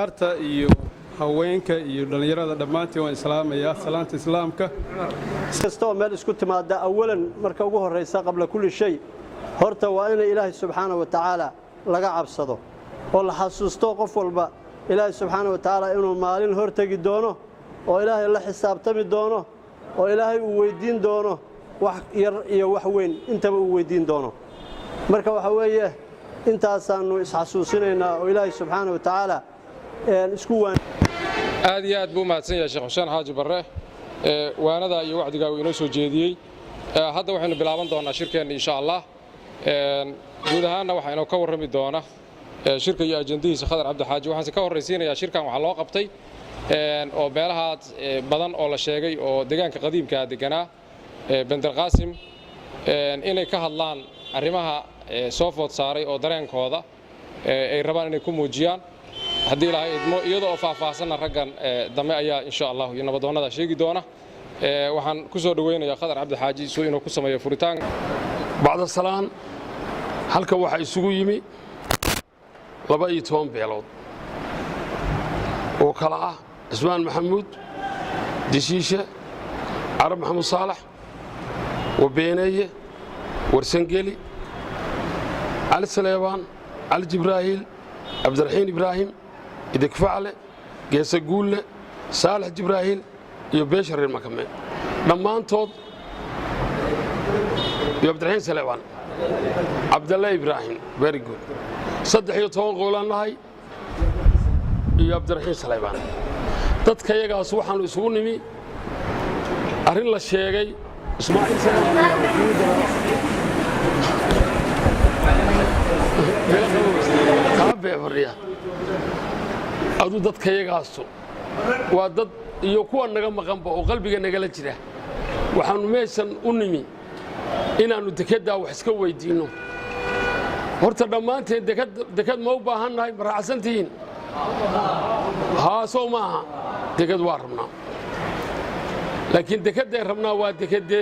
arta iyo haweenka iyo dhalinyarada dhamaantii waan islaamaya salaanta islaamka kastoo meel isku timaada awalan marka ugu horeysa qabla kulli shay horta waa in ilaahay subhanahu wa ta'ala laga cabsado oo la xasuusto qof walba ilaahay subhanahu wa ta'ala inuu maalin hortagi doono oo ilaahay la xisaabtami doono oo ilaahay uu weydiin doono wax yar iyo wax weyn intaba uu weydiin doono marka waxa weeye intaasaanu isxasuusinaynaa oo ilaahay subhanahu wa ta'ala isku waan aad iyo aad buu mahadsan yahay Sheekh Xuseen Xaaji Barre waanada iyo wacdiga uu inoo soo jeediyay hadda waxaynu bilaaban doonaa shirkeena insha Allah guud ahaanna waxaynu ka warrami doonaa shirka iyo ajandihiisa Khadar Cabdi Xaaji waxaan ka horreysiinayaa shirkan waxa loo qabtay oo beelaha badan oo la sheegay oo deegaanka qadiimka ah deganaa Bandar Qaasim inay ka hadlaan arrimaha soo food saaray oo dareenkooda ay rabaan inay ku muujiyaan haddii ilaahay idmo iyadoo faahfaahsan raggan dame ayaa insha Allah iyo nabadoonada sheegi doona waxaan ku soo dhaweynayaa Khadar Cabdi Xaaji soo inuu ku sameeyo furitaan bacda salaan halka waxa isugu yimi 12 beelood oo kala ah Ismaan Maxamuud Dishiisha Arab Maxamuud Saalax وبينيه ورسنجلي علي سليمان علي جبراهيل عبد الرحيم إبراهيم إدك فعله جيس قول صالح جبراهيل يبشر المكمل لما أنتود عبد الرحيم سليمان عبد الله إبراهيم very good صدق يطون قولان هاي عبد الرحيم سليمان تذكر يجا سوحان وسونمي أرين الله شيء إسماعيل كابي فريا أدو دت كيجا أستو ودت يكون نجم مقام وقلبي نجلا جرا وحنو ميسن أنمي إن أنو دكدا وحسكوا ويدينه هرت دمانت دكد مو باهن هاي براسنتين ها سو ما دكد وارمنا لكن دكده ربنا ودكده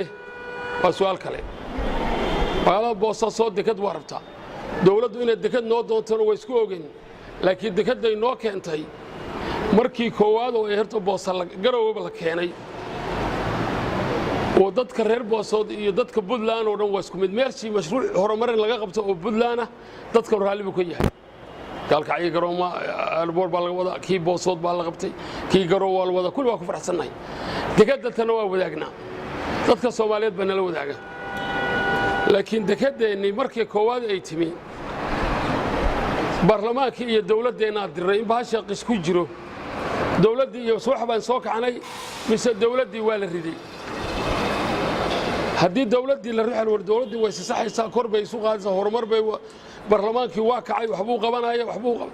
وسؤال كله وهذا بوصة صوت دكد وربطة دولة إن الدكد نود دونتنا ويسكوجين لكن دكده إنه كنتي مركي كواد ويهرت بوصة جروا بالكيني وضد كرر بوصة يضد كبدلان ورن ويسكوم ميرشي مشروع هرمر اللي قبته وبدلانه ضد كرهالي بكويه قال كعي جروما البور بالوضع كي بوصوت بالغبتي كي جروا الوضع كل واقف رحسناي دكتة تنوع وداقنا ضدك الصوماليات بنا الوداقة لكن دكتة إني مركي كواد أيتمي برلمان كي الدولة دينا الرئيس باشا قش كجرو دولة دي يصوح بين صوك عني مثل الدولة دي والردي هدي الدولة دي اللي رح الدولة دي ويسصح يساكر بيسوق هذا هرمر بي برلمان كي واقعي وحبوق بنايا وحبوق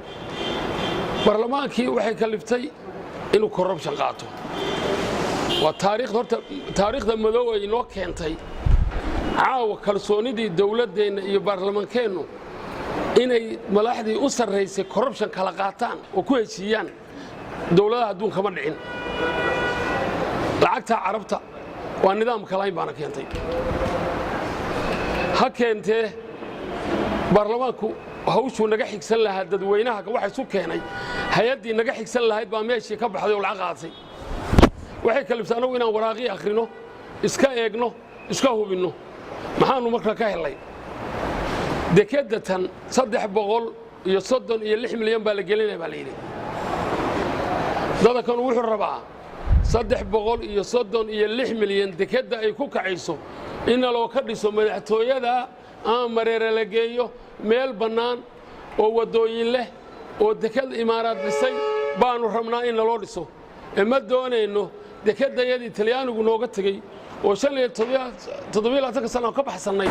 برلمان كي وحي كلفتي إنه كوربشن قاطو والتاريخ تاريخ المدوي إنه كنتي عاو كرسوني دي الدولة دي برلمان كانوا إنه ملاحظي أسر رئيس كوربشن كلاقاتان وكويسيان دولة دون كمان عين لعقتها عربتها والنظام كلاين بانا كنتي هكنته برلمانكو hawshu naga xigsan lahaa dadweynaha waxa isu keenay hay'adii naga xigsan lahayd baa meeshii ka baxday oo lacag qaatay waxay kalifsan anagu inaan waraaqi akhrino iska eegno iska hubino maxaanu markaa ka helay dekedatan 336 milyan baa la gelinay baa la yiri dadkan wuxuu rabaa 336 milyan dekeda ay ku kacayso in loo ka dhiso madaxtooyada mareere la geeyo meel bannaan oo wadooyin leh oo dekad imaaraad dhisay baanu rabnaa in loo dhiso ma doonayno dekadayadii Talyaanigu nooga tagay oo 17 sano ka baxsanay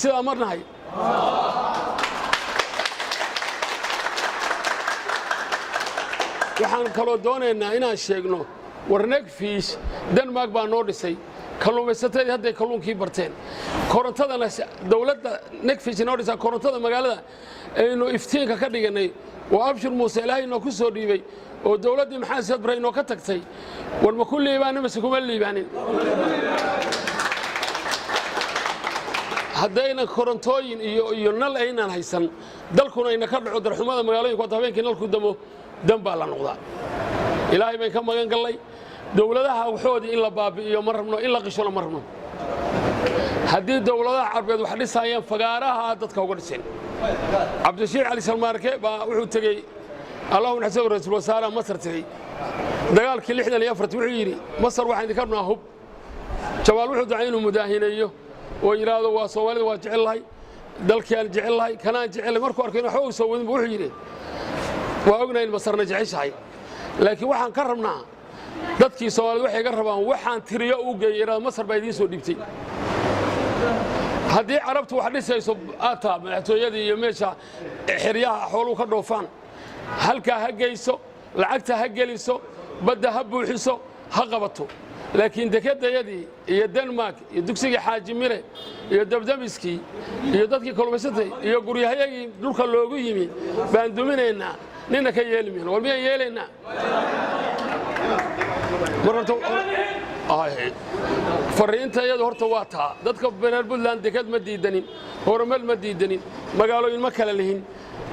sida marnahay waxaan kaloo doonaynaa inaan sheegno warneeg fiish Denmark baa noo dhisay kalluumaysatada hadday kalluunkii barteen korontadana dawladda Negfish noo dhisay korontada magaalada aynu iftiinka ka dhiganay oo abshir Muuse Ilaahay noo ku soo dhiibay oo dawladdii maxaa sadbray noo ka tagtay walba kulli baan ma kuma liibaanin haddayna korontooyin iyo nal aynaan haysan dalkuna ayna ka dhaco darxumada magaalooyinka wata habeenkii nalku damo dan baa la noqdaa ilaahay baan ka magan gallay dowladaha waxoodii in la baabi'iyo ma rabno in la qishona ma rabno haddii dowladaha carbeed wax dhisayeen fagaaraha dadka uga dhiseen cabdishiic cali salmaarke baa wuxuu tegey allahu naxsanu raiisul wasaaraha masar tegey dagaalkii 64 wuxuu yidhi masar waxaan idinka rabnaa hub jawaal wuxuu dacay inuu mudaahineeyo oo yidhaahdo waa soomaalida waa jecel lahay dalkii aan jecel lahay kanaan jecel markuu arkay in waxba uu soo wadin wuxuu yidhi waa ognahay in masarna jeceshahay laakiin waxaan ka rabnaa dadkii soomaalida waxay ga rabaan waxaan tiriyo u geeyay yidhaahdo masar baa idiin soo dhibtay haddii carabtu wax dhisayso aata madaxtooyadii iyo meesha xeryaha xooluhu ka dhoofaan halkaa ha geyso lacagta ha geliso badda ha buuxiso ha qabato laakiin dekedayadii iyo denmark iyo dugsigii xaaji mire iyo dabdamiskii iyo dadkii kalluumaysatay iyo guryahayagii dhulka loogu yimi baan duminaynaa nina ka yeelimayno war miyaan yeelaynaa fariinta iyadu horta waa taa dadka reer Puntland deked ma diidanin horumar ma diidanin magaalooyin ma kala lihin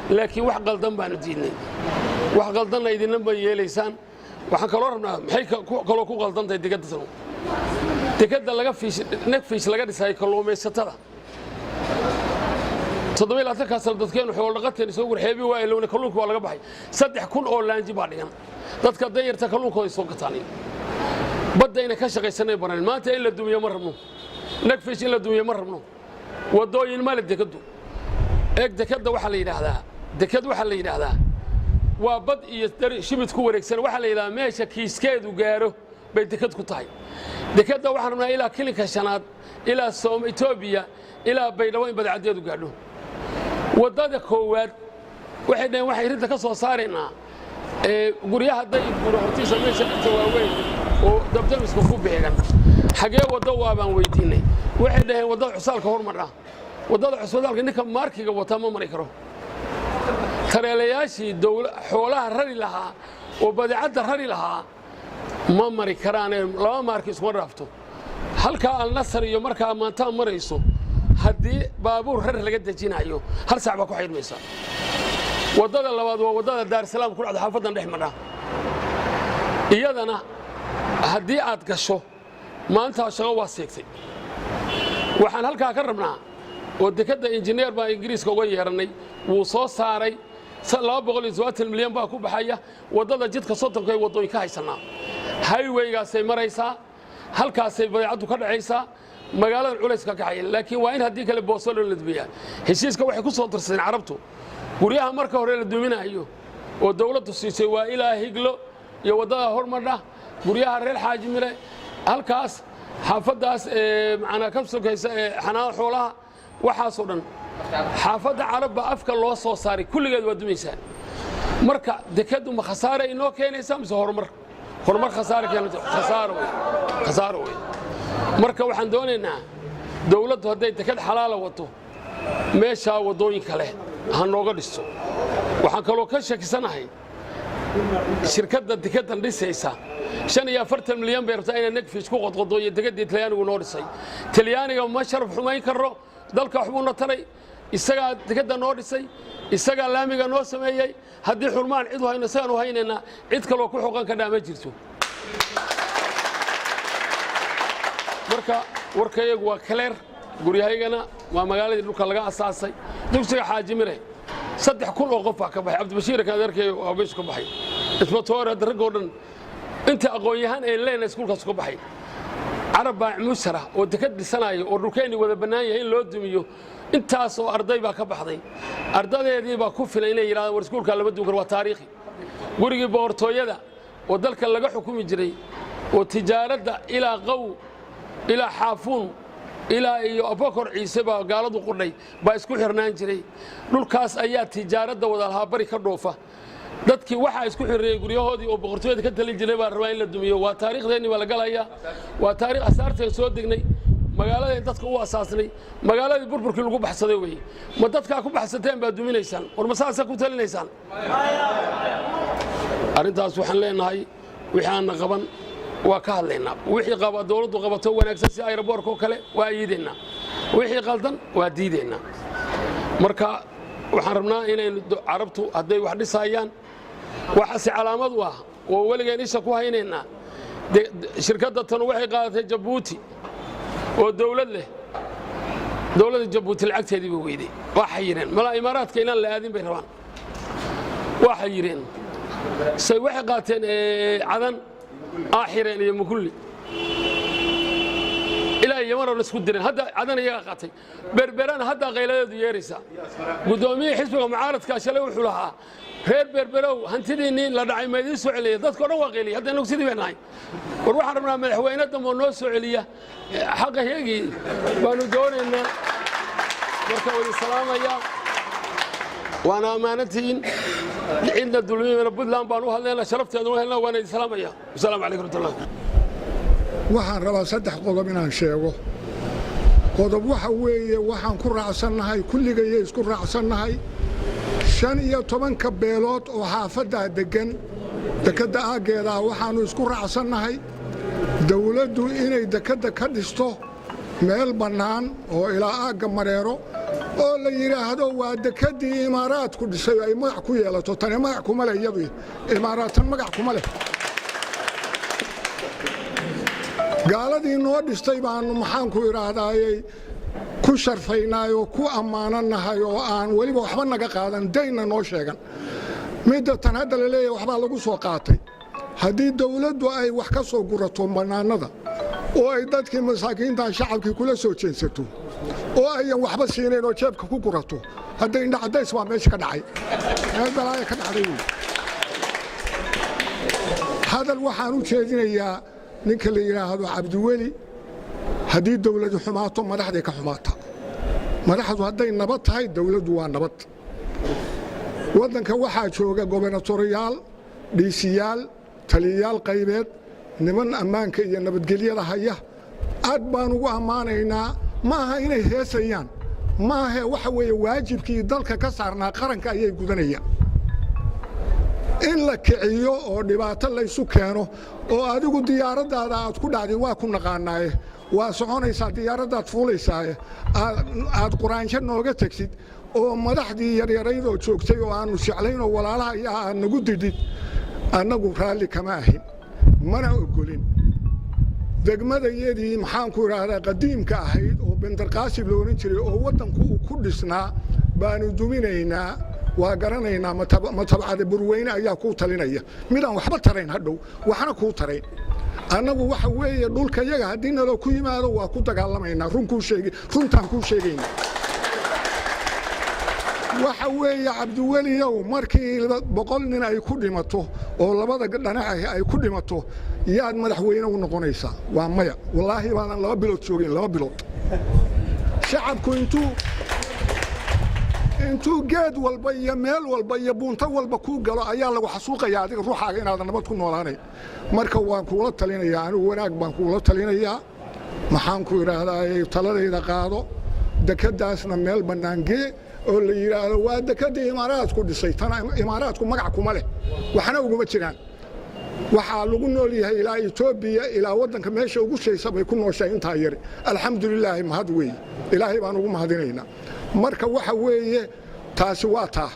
laakiin wax qaldan baanu diidnay wax qaldan idinna ma yeelaysaan waxaan kaloo rabnaa maxay kaloo ku qaldantahay dekeda laga fiish laga dhisay kalluumaysatada 7 sano dadkeenu xoolo dhaqateen soo gurxeebi waa ilowna kalluunka waa laga baxay 3,000 oo laanji baa dhigan dadka dayarta kalluunkooda soo gataan badayna ka shaqaysanay baran maanta in la dumiyo ma rabno nagfish in la dumiyo ma rabno wadooyin ma la dekadu dekada waxa la yiraahdaa waa bad iyo shimid ku wareegsan waxa la yiraahdaa meesha kiiskeedu gaaro bay dekad ku tahay dekada waxaan rabnaa ilaa kilinka shanaad ilaa Itoobiya ilaa Baydhabo in badcadeedu gaadho wadada koowaad waxay rinta ka soo saareenaa guryaha day guro hortiisa meesha inta waaweyn oo dabdamiska ku beegan xagee wado waabaan weydiinay waxay dhaheen wadada cusaalka hormar wadada cusaalka ninka markiga wata ma mari karo tareelayaashii xoolaha rari lahaa oo badacada rari lahaa ma mari karaan laba markii isku raafto halka al-nasr iyo markaa maanta marayso haddii baabuur rar laga dejinayo hal saac ba ku xidhmaysa wadada labaad waa wadada Dar Salaam ku dhacdo xaafadan dhexmada iyadana haddii aad gasho maanta shaqo waa seegtay waxaan halkaa ka rabnaa oo dekada injineer baa Ingiriiska uga yeeranay wuu soo saaray 220 milyan baa ku baxaya wadada jidka Soddonka ee wadooyinka haysanaa highway-gaasay maraysaa halkaasay badeecadu ka dhacaysaa magaalada culayska ka xayay laakiin waa in haddii kale boosol la dumiyaa heshiiska waxay ku soo dirsadeen carabtu guryaha marka hore la duminayo oo dawladdu siisay waa ilaa higlo iyo wadada hormadha guryaha reer xaaji mire halkaas xaafadaas macna ka sugaysa xanaano xoolaha waxaas oo dhan xaafada carabba afka loo soo saaray kulligeed waa dumaysaa marka dekadu ma khasaare inoo keenaysa mise horumar khasaare keenaysa khasaaro way marka waxaan doonaynaa dawladdu hadday dekad xalaal wato meesha wadooyin kale ha nooga dhisto waxaan kaloo ka shakisanahay shirkadda dekedan dhisaysa 45 milyan bay rabtaa inay nagfish ku qodqodo iyo dekedii Talyaanigu noo dhisay Talyaaniga ma sharaf xumayn karo dalka waxbuu taray isaga dekeda noo dhisay isaga laamiga noo sameeyay haddii xurmaan cid wayna saan u haynayna cid kale oo ku xoqan ka dhaama jirto marka warkayagu waa clear guryahaygana waa magaaladii dhulka laga asaasay dugsiga xaaji mire 3,000 oo qof ka baxay Cabdibashiir ka adeerkay oo beesha ka baxay isbatoor dargo dhan inta aqoon-yahan ay leeyahay iskuulkaas ka baxay carab baa musara oo dekad dhisanayo oo dhulkeeni wada banaan yahay in loo dumiyo intaas oo arday baa ka baxday ardadeedii baa ku filan inay yiraahdaan war iskuulka laba duukar waa taariikhi gurigii boortooyada oo dalka laga xukumi jiray oo tijaaradda ilaa qaw ilaa xaafuun ilaa iyo abokor ciise baa gaaladu qudhay baa isku xirnaan jiray dhulkaas ayaa tijaaradda wada lahaa bari ka dhoofa dadkii waxa isku xirreeyay guryahoodii oo boqortooyada ka talin jiray baa rabaa in la dumiyo waa taariikhdeeni waa la galaya waa taariikh asaarteen soo degnay magaalada dadka u asaasnay magaaladii burburkii lagu baxsaday way ma dadka ku baxsateen baa duminaysaan war ma saasa ku talinaysaan arintaas waxaan leenahay wixii aan qaban waa ka hadlaynaa wixii qaba dawladdu qabato wanaagsan si aeroboorka kale waa yiidina wixii qaldan waa diidaynaa marka waxaan rabnaa inaynu carabtu hadday wax dhisayaan waxaasi calaamad u ah oo weligeen isha ku haynaynaa shirkadda tanu waxay qaadatay jabuuti oo dawlad leh dawladda jabuuti lacagteedii bay weyday waxay yidheen malaa imaaraadka inaan la aadin bay rabaan waxay yidheen say waxay qaateen cadan aaxireen iyo mukulli ilaa yamanoo laisku direen hadda cadan iyaga qaatay berberana haddaa qayladeedu yeeraysaa guddoomiyihii xisbiga mucaaradkaa shalay wuxuu lahaa reer berberow hantidiinnii la dhacay ma idiin soo celiya dadkao dhan waa qayliyay hadda inagu sidii bay nahay war waxaan rabnaa madaxweyne dammoo noo soo celiya xaqa heegii baanu doonaynaa marka waa idin salaamayaa waana ammaanantihiin cidna dulmiyana puntland baan u hadlaynaa sharafteedu u helnaa waana idin salaamayaa wasalaamu calaykum raxmatullah waxaan rabaa 3 qodob inaan sheego qodob waxa weeye waxaan ku raacsannahay kulligay isku raacsannahay 15 beelood oo xaafadda degan dekada aageeda waxaanu isku raacsannahay dawladdu inay dekada ka dhisto meel bannaan oo ilaa aaga mareero oo la yiraahdo waa dekadii imaaraadku dhisay ay magac ku yeelato tan magac kuma leh iyadu imaaraatan magac kuma leh gaaladii noo dhistay baanu maxaan ku iraahdaayay ku sharfaynaayo ku ammaananahay oo aan waliba waxba naga qaadan dayna noo sheegan midda tan hadda la leeyahay waxba lagu soo qaatay haddii dawladdu ay wax ka soo gurato bannaanada oo ay dadkii masaakiinta shacabkii kula soo jeensato oo ayan waxba siinayn oo jeebka ku gurato hadda indha cadays waa meesha ka dhacay meel balaaya ka dhacday hadal waxaan u jeedinayaa ninka la yiraahdo Cabdiweli haddii dawladdu xumaato madaxday ka xumaata madaxdu hadday nabad tahay dawladdu waa nabad waddanka waxaa jooga gobernatoriyaal dhiisiyaal taliyayaal qaybeed niman ammaanka iyo nabadgelyada haya aad baan ugu ammaanaynaa ma aha inay heesayaan ma aha waxa weeye waajibkii dalka ka saarnaa qaranka ayay gudanayaan in la kiciyo oo dhibaato la isu keeno oo adigu diyaaradaada aad ku dhacday waa ku naqaanaaye waa soconaysaa diyaaradaad fuulaysaa aad quraansho nooga tagsid oo madaxdii yaryarayd oo joogtay oo aanu jeclayn oo walaalaha ayaa aad nagu didid annagu raalli kama ahin mana ogolin degmadayadii maxaan ku idhaahdaa qadiimka ahayd oo bendarqaasib la oran jiray oo waddanku uu ku dhisnaa baanu duminaynaa waa garanaynaa matabcada burweyne ayaa kuu talinaya midaan waxba tarayn hadhow waxna kuu tarayn annagu waxa weeye dhulka yaga haddii naloo ku yimaado waa ku dagaalamaynaa runtaan kuu sheegaynaa waxa weeye Cabdiweliyow markii 100 nin ay ku dhimato oo labada dhinac ay ku dhimato yaad madaxweyne u noqonaysaa waa maya wallaahi baan 2 bilood joogin 2 bilood shacabku intuu geed walba iyo meel walba iyo buunta walba ku galo ayaa lagu xasuuqayaa adiga ruuxaaga inaad nabad ku noolaanay marka waan kuula talinayaa anigu wanaag baan kuula talinayaa maxaan ku iraahdaa taladayda qaado dekadaasna meel banaangee oo la yiraahdo waa dekadii imaaraadku dhisay tan imaaraadku magac kuma leh waxna uguma jiraan waxa lagu nool yahay ilaa Itoobiya ilaa wadanka meesha ugu sheeysa bay ku nooshay inta yar alxamdulillah mahad weey ilaahay baan ugu mahadinaynaa marka waxa weeye taasi waa taa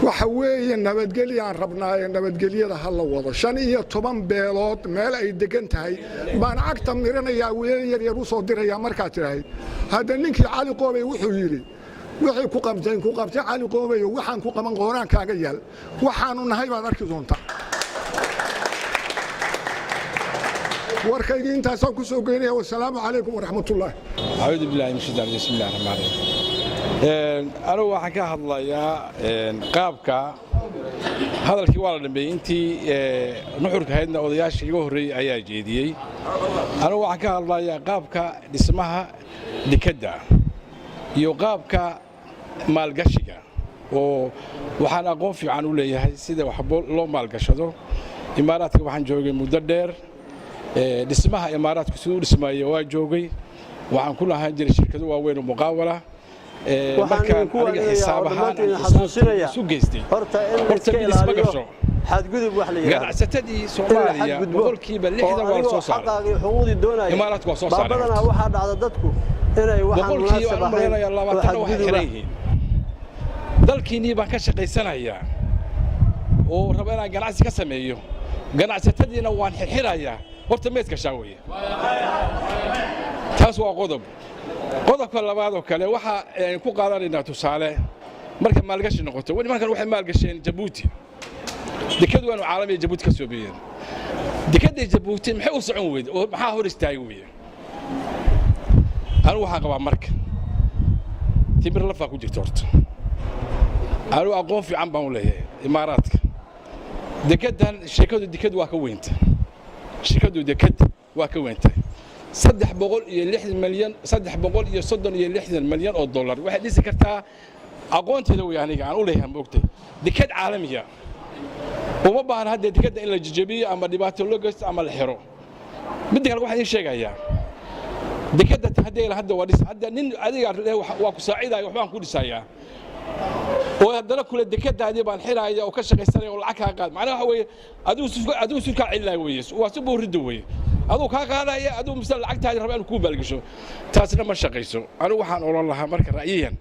waxa weeye nabadgeliyaan rabnaa nabadgeliyada hal la wado 15 beelood meel ay degan tahay baan agta miranayaa wiil yar yar u soo diraya marka tirahay hada ninkii Cali Qoobay wuxuu yiri wixii ku qabteen Cali Qoobay waxaan ku qaban qooraankaaga yaal waxaanu nahay baad arki doontaa warkayga intaas ku soo geynaya wassalaamu calaykum waraxmatullaah a'uudu billahi min shaytaani rajiim bismillaahir rahmaanir rahiim anigu waxaan ka hadlayaa qaabka hadalkii waa la dhameeyay intii nuxurka haydna odayaashii iga horeeyay ayaa jeediyay anigu waxaan ka hadlayaa qaabka dhismaha dekada iyo qaabka maalgashiga oo waxaan aqoon fiican u leeyahay sida wax loo maalgashado imaaraadka waxaan joogay muddo dheer dhismaha imaaraadku sidoo dhismaayay waa joogay waxaan ku lahaan jiray shirkado waaweyn oo muqaawala waxaan ku xasuusinaya isu geystay horta iska ilaaliyo xadgudub wax la yiraahdo ganacsadii Soomaaliya boqolkiiba 60 waa soo saaray xaqaaga xuquuqdii doonaya imaaraadku waa soo saaray baabadana waxa dhacda dadku inay waxaan boqolkii munaasab waxaan u malaynayaa ahayn labaatan waxay xadgudub xiran ah. yihiin dalkiinnii baan ka shaqaysanayaa oo raba inaan ganacsi ka sameeyo ganacsatadiina waan xirxirayaa horta meed gashaa weeye taas waa qodob qodobka labaad oo kale waxa aan ku qaadanaynaa tusaale marka maalgashi noqoto nimankan waxay maalgasheen Jabuuti dekadu waanu caalamiga Jabuuti ka soo bixiyeen dekada Jabuuti maxay u socon weyd oo maxaa hor istaagay weeye anu waxaan qabaa marka timir lafa ku jirto horta anu aqoon fiican baan u leeyahay imaaraadka dekedan shirkadu dekadu waa ka weynta shirkadu dekad waa ka weynta 360 milyan oo dollar waxay dhisi kartaa aqoonteeda way aniga aan u leeyahay moogtay dekad caalamiga uma baahan hadda dekada in la jijabiyo ama dhibaato loo geysto ama la xiro mid kale waxaan idin sheegayaa dekada hadda waa dhis hadda nin adiga waa ku saacidayo waxbaan ku dhisayaa oo haddana kula dekadaadii baan xiraaya oo ka shaqaysanaya oo lacag ka qaad macnaha waxa weeye adigu sulka cilaa weeye waa si buurido weeye adigu ka qaadaya adigu misal lacagtaadi rabaan ku baalgasho taasna ma shaqayso anigu waxaan oran lahaa marka ra'yiyan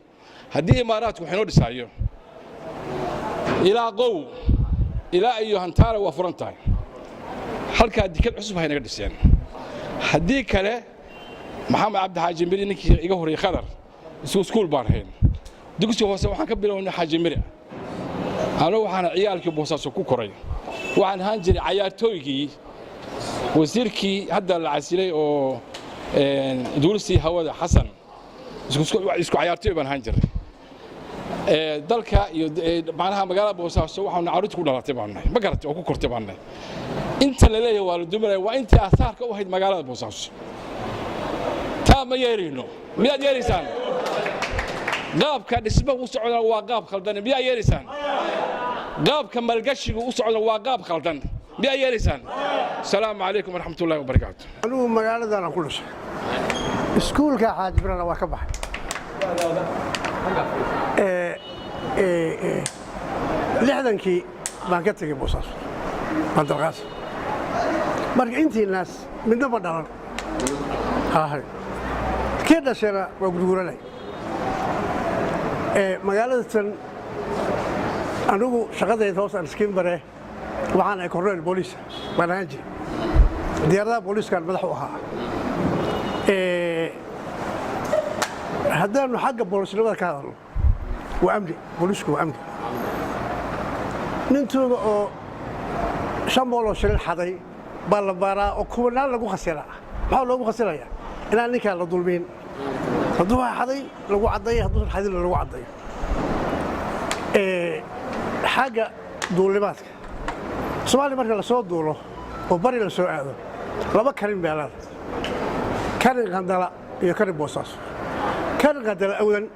haddii imaaraadku waxay dhisaayo ilaa qow ilaa iyo hantaara waa furan tahay halkaa dekad cusub hay naga dhiseen haddii kale maxamed cabdi xaaji miri ninkii iga horeeyay khadar iskuul baan hayn dugsi hoose waxaan ka bilownay xaaji miri anigu waxaan ciyaalkii boosaaso ku koray waxaan ahaan jiray cayaartooygii wasiirkii hadda la casilay oo duulisi hawada xasan isku cayaartooy baan ahaan jiray dalka iyo macnaha magaalada boosaaso waxaan caruurta ku dhalatay baan nahay ma garatay oo ku kortay baan nahay inta la leeyahay waa la duminaya waa intii aasaarka u ahayd magaalada boosaaso taa ma yeerino miyaad yeeraysaan qaabka dhismaha u socda waa qaab khaldan miyaa yeeraysaan qaabka maalgashiga u socda waa qaab khaldan miyaa yeeraysaan asalaamu calaykum waraxmatullaahi wabarakaatu anigu magaaladan ku dhashay iskuulka xaaji birana waa ka baxay lixdankii baan ka tegey boosaaso bandalqaas marka intii naas midna ma dhalan kii dhashayna waa gurguranay magaalada tan anigu shaqadayda hoos aan iskiin bare waxaan ahay korneyl booliis baan ahaan jiray diyaaradaha booliiskaan madax u ahaa haddaanu xagga boolisnimada ka hadalno waa amni booliisku waa amni nintooda oo 500 shilin xaday baa la baaraa oo kubanaan lagu khasiraa maxaa loogu khasirayaa inaan ninkaan la dulmiin hadduu xaday lagu caddayo hadduu xadin lagu caddayo xagga duulimaadka Soomaaliya marka la soo duulo oo bari la soo aado laba karin beelad karin qandala iyo karin boosaaso karin qandala awdan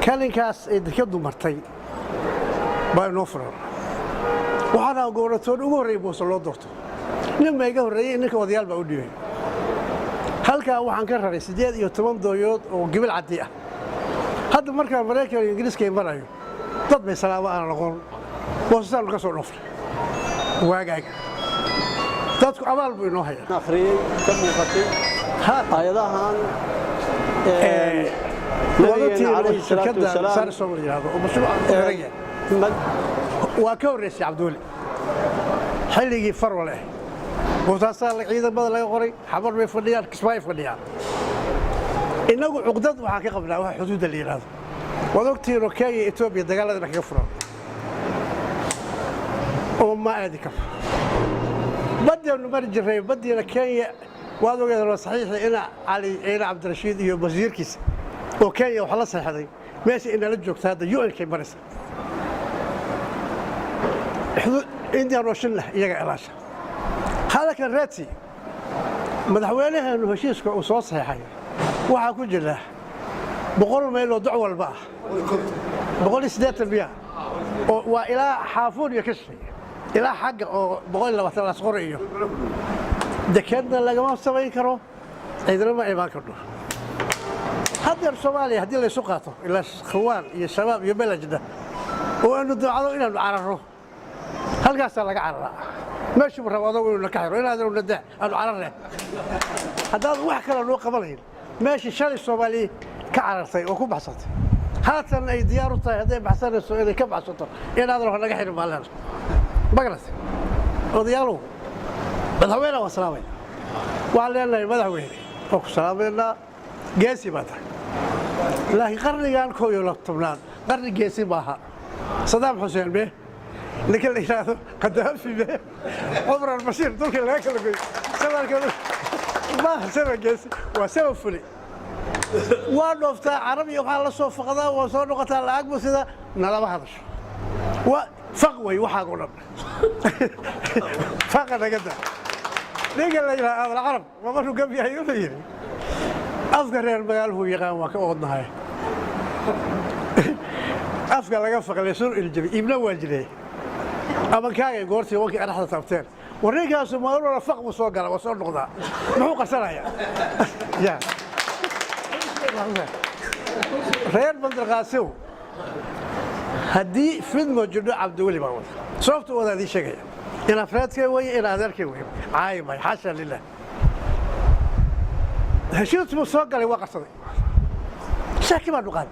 kalinkaas ay dekadu martay baa inoo furan waxaana gooratoon ugu horreeyay booso loo doorto nin ma iga horreeyay ninka odayaal baa u dhibay halkaa waxaan ka raray 18 dooyood oo gibil caddi ah hadda markaa Mareykanka iyo Ingiriiska ay marayo dad bay salaamo aan noqon boosasaan ka soo dhofay waagaaga dadku abaal buu inoo hayaa akhriyay ka muuqatay ayadahan nabigeena calayhi salaatu wasalaam sar soo yiraahdo oo mashruuc waa ka horreysay Cabdulle xilligii farwale boosaasaa ciidamada laga qoray xabar bay fadhiyaan kismaay fadhiyaan inagu cuqdad waxaa ka qabnaa waxa xuduudda la yiraahdo wadogtiino Kenya Ethiopia dagaalada kaga furan oo ma aadi karo بدنا مرجع بدنا كينيا وهذا غير صحيح إنا علي إنا عبد الرشيد iyo wasiirkiisa oo Kenya waxa la saxaday meesha in la joogto hada UN kay maraysa India roshna iyaga ilaasha hada kan raati madaxweynaha heshiiska uu soo saxay waxa ku jira 100 meel oo duc walba 180 biya oo waa ilaa xaafuud iyo kashay ilaa xagga oo 120 la sqoriyo dekadna lagama sameyn karo ciidana ma iman karto hadda Soomaaliya hadii la soo qaato ilaa khawaan iyo shabaab iyo beelajda oo aanu ducado inaan cararo halkaas laga cararaa meeshu rabado inuu ka xiro inaad uu nadaa aanu cararnaa hadda wax kale loo qabanayn meeshii shalay Soomaali ka carartay oo ku baxsatay haatan ay diyaar u tahay haday baxsanayso inay ka baxsato inaad wax laga xirin maalan bagras odayaalo madaxweyne waa salaamay waa leenahay madaxweyne oo ku salaamayna geesi baad laakiin qarnigan koob iyo tobnaad qarni geesi maaha Saddam Hussein be لكن إذا قدامي به عمر البشير دول كلا كلا سبب كلا ما سبب جالس وسبب فلي ونفط عربي وقال صوف فقدا وصار قتال العقب وسذا نلا ما هذاش وفقوي وحاقونا فقدا كده لقى العرب ما مشوا قبل يحيون أفكر المجال هو يقام وكأودنا هاي أفكر لقى فقد يصير الجبي ابن والجلي أما كان قرتي وكي أنا حتى تفتين وريكا سماور ولا فق وصوق على وصور نقطة محو قصرها يا ريال بندر قاسو هدي فيلم موجود عبد الولي باود صوفت ولا هذه شيء إلى فرات كوي إلى هذا كوي عايم حاشا لله هشيت وصوق على وقصري شاكي ما نقاد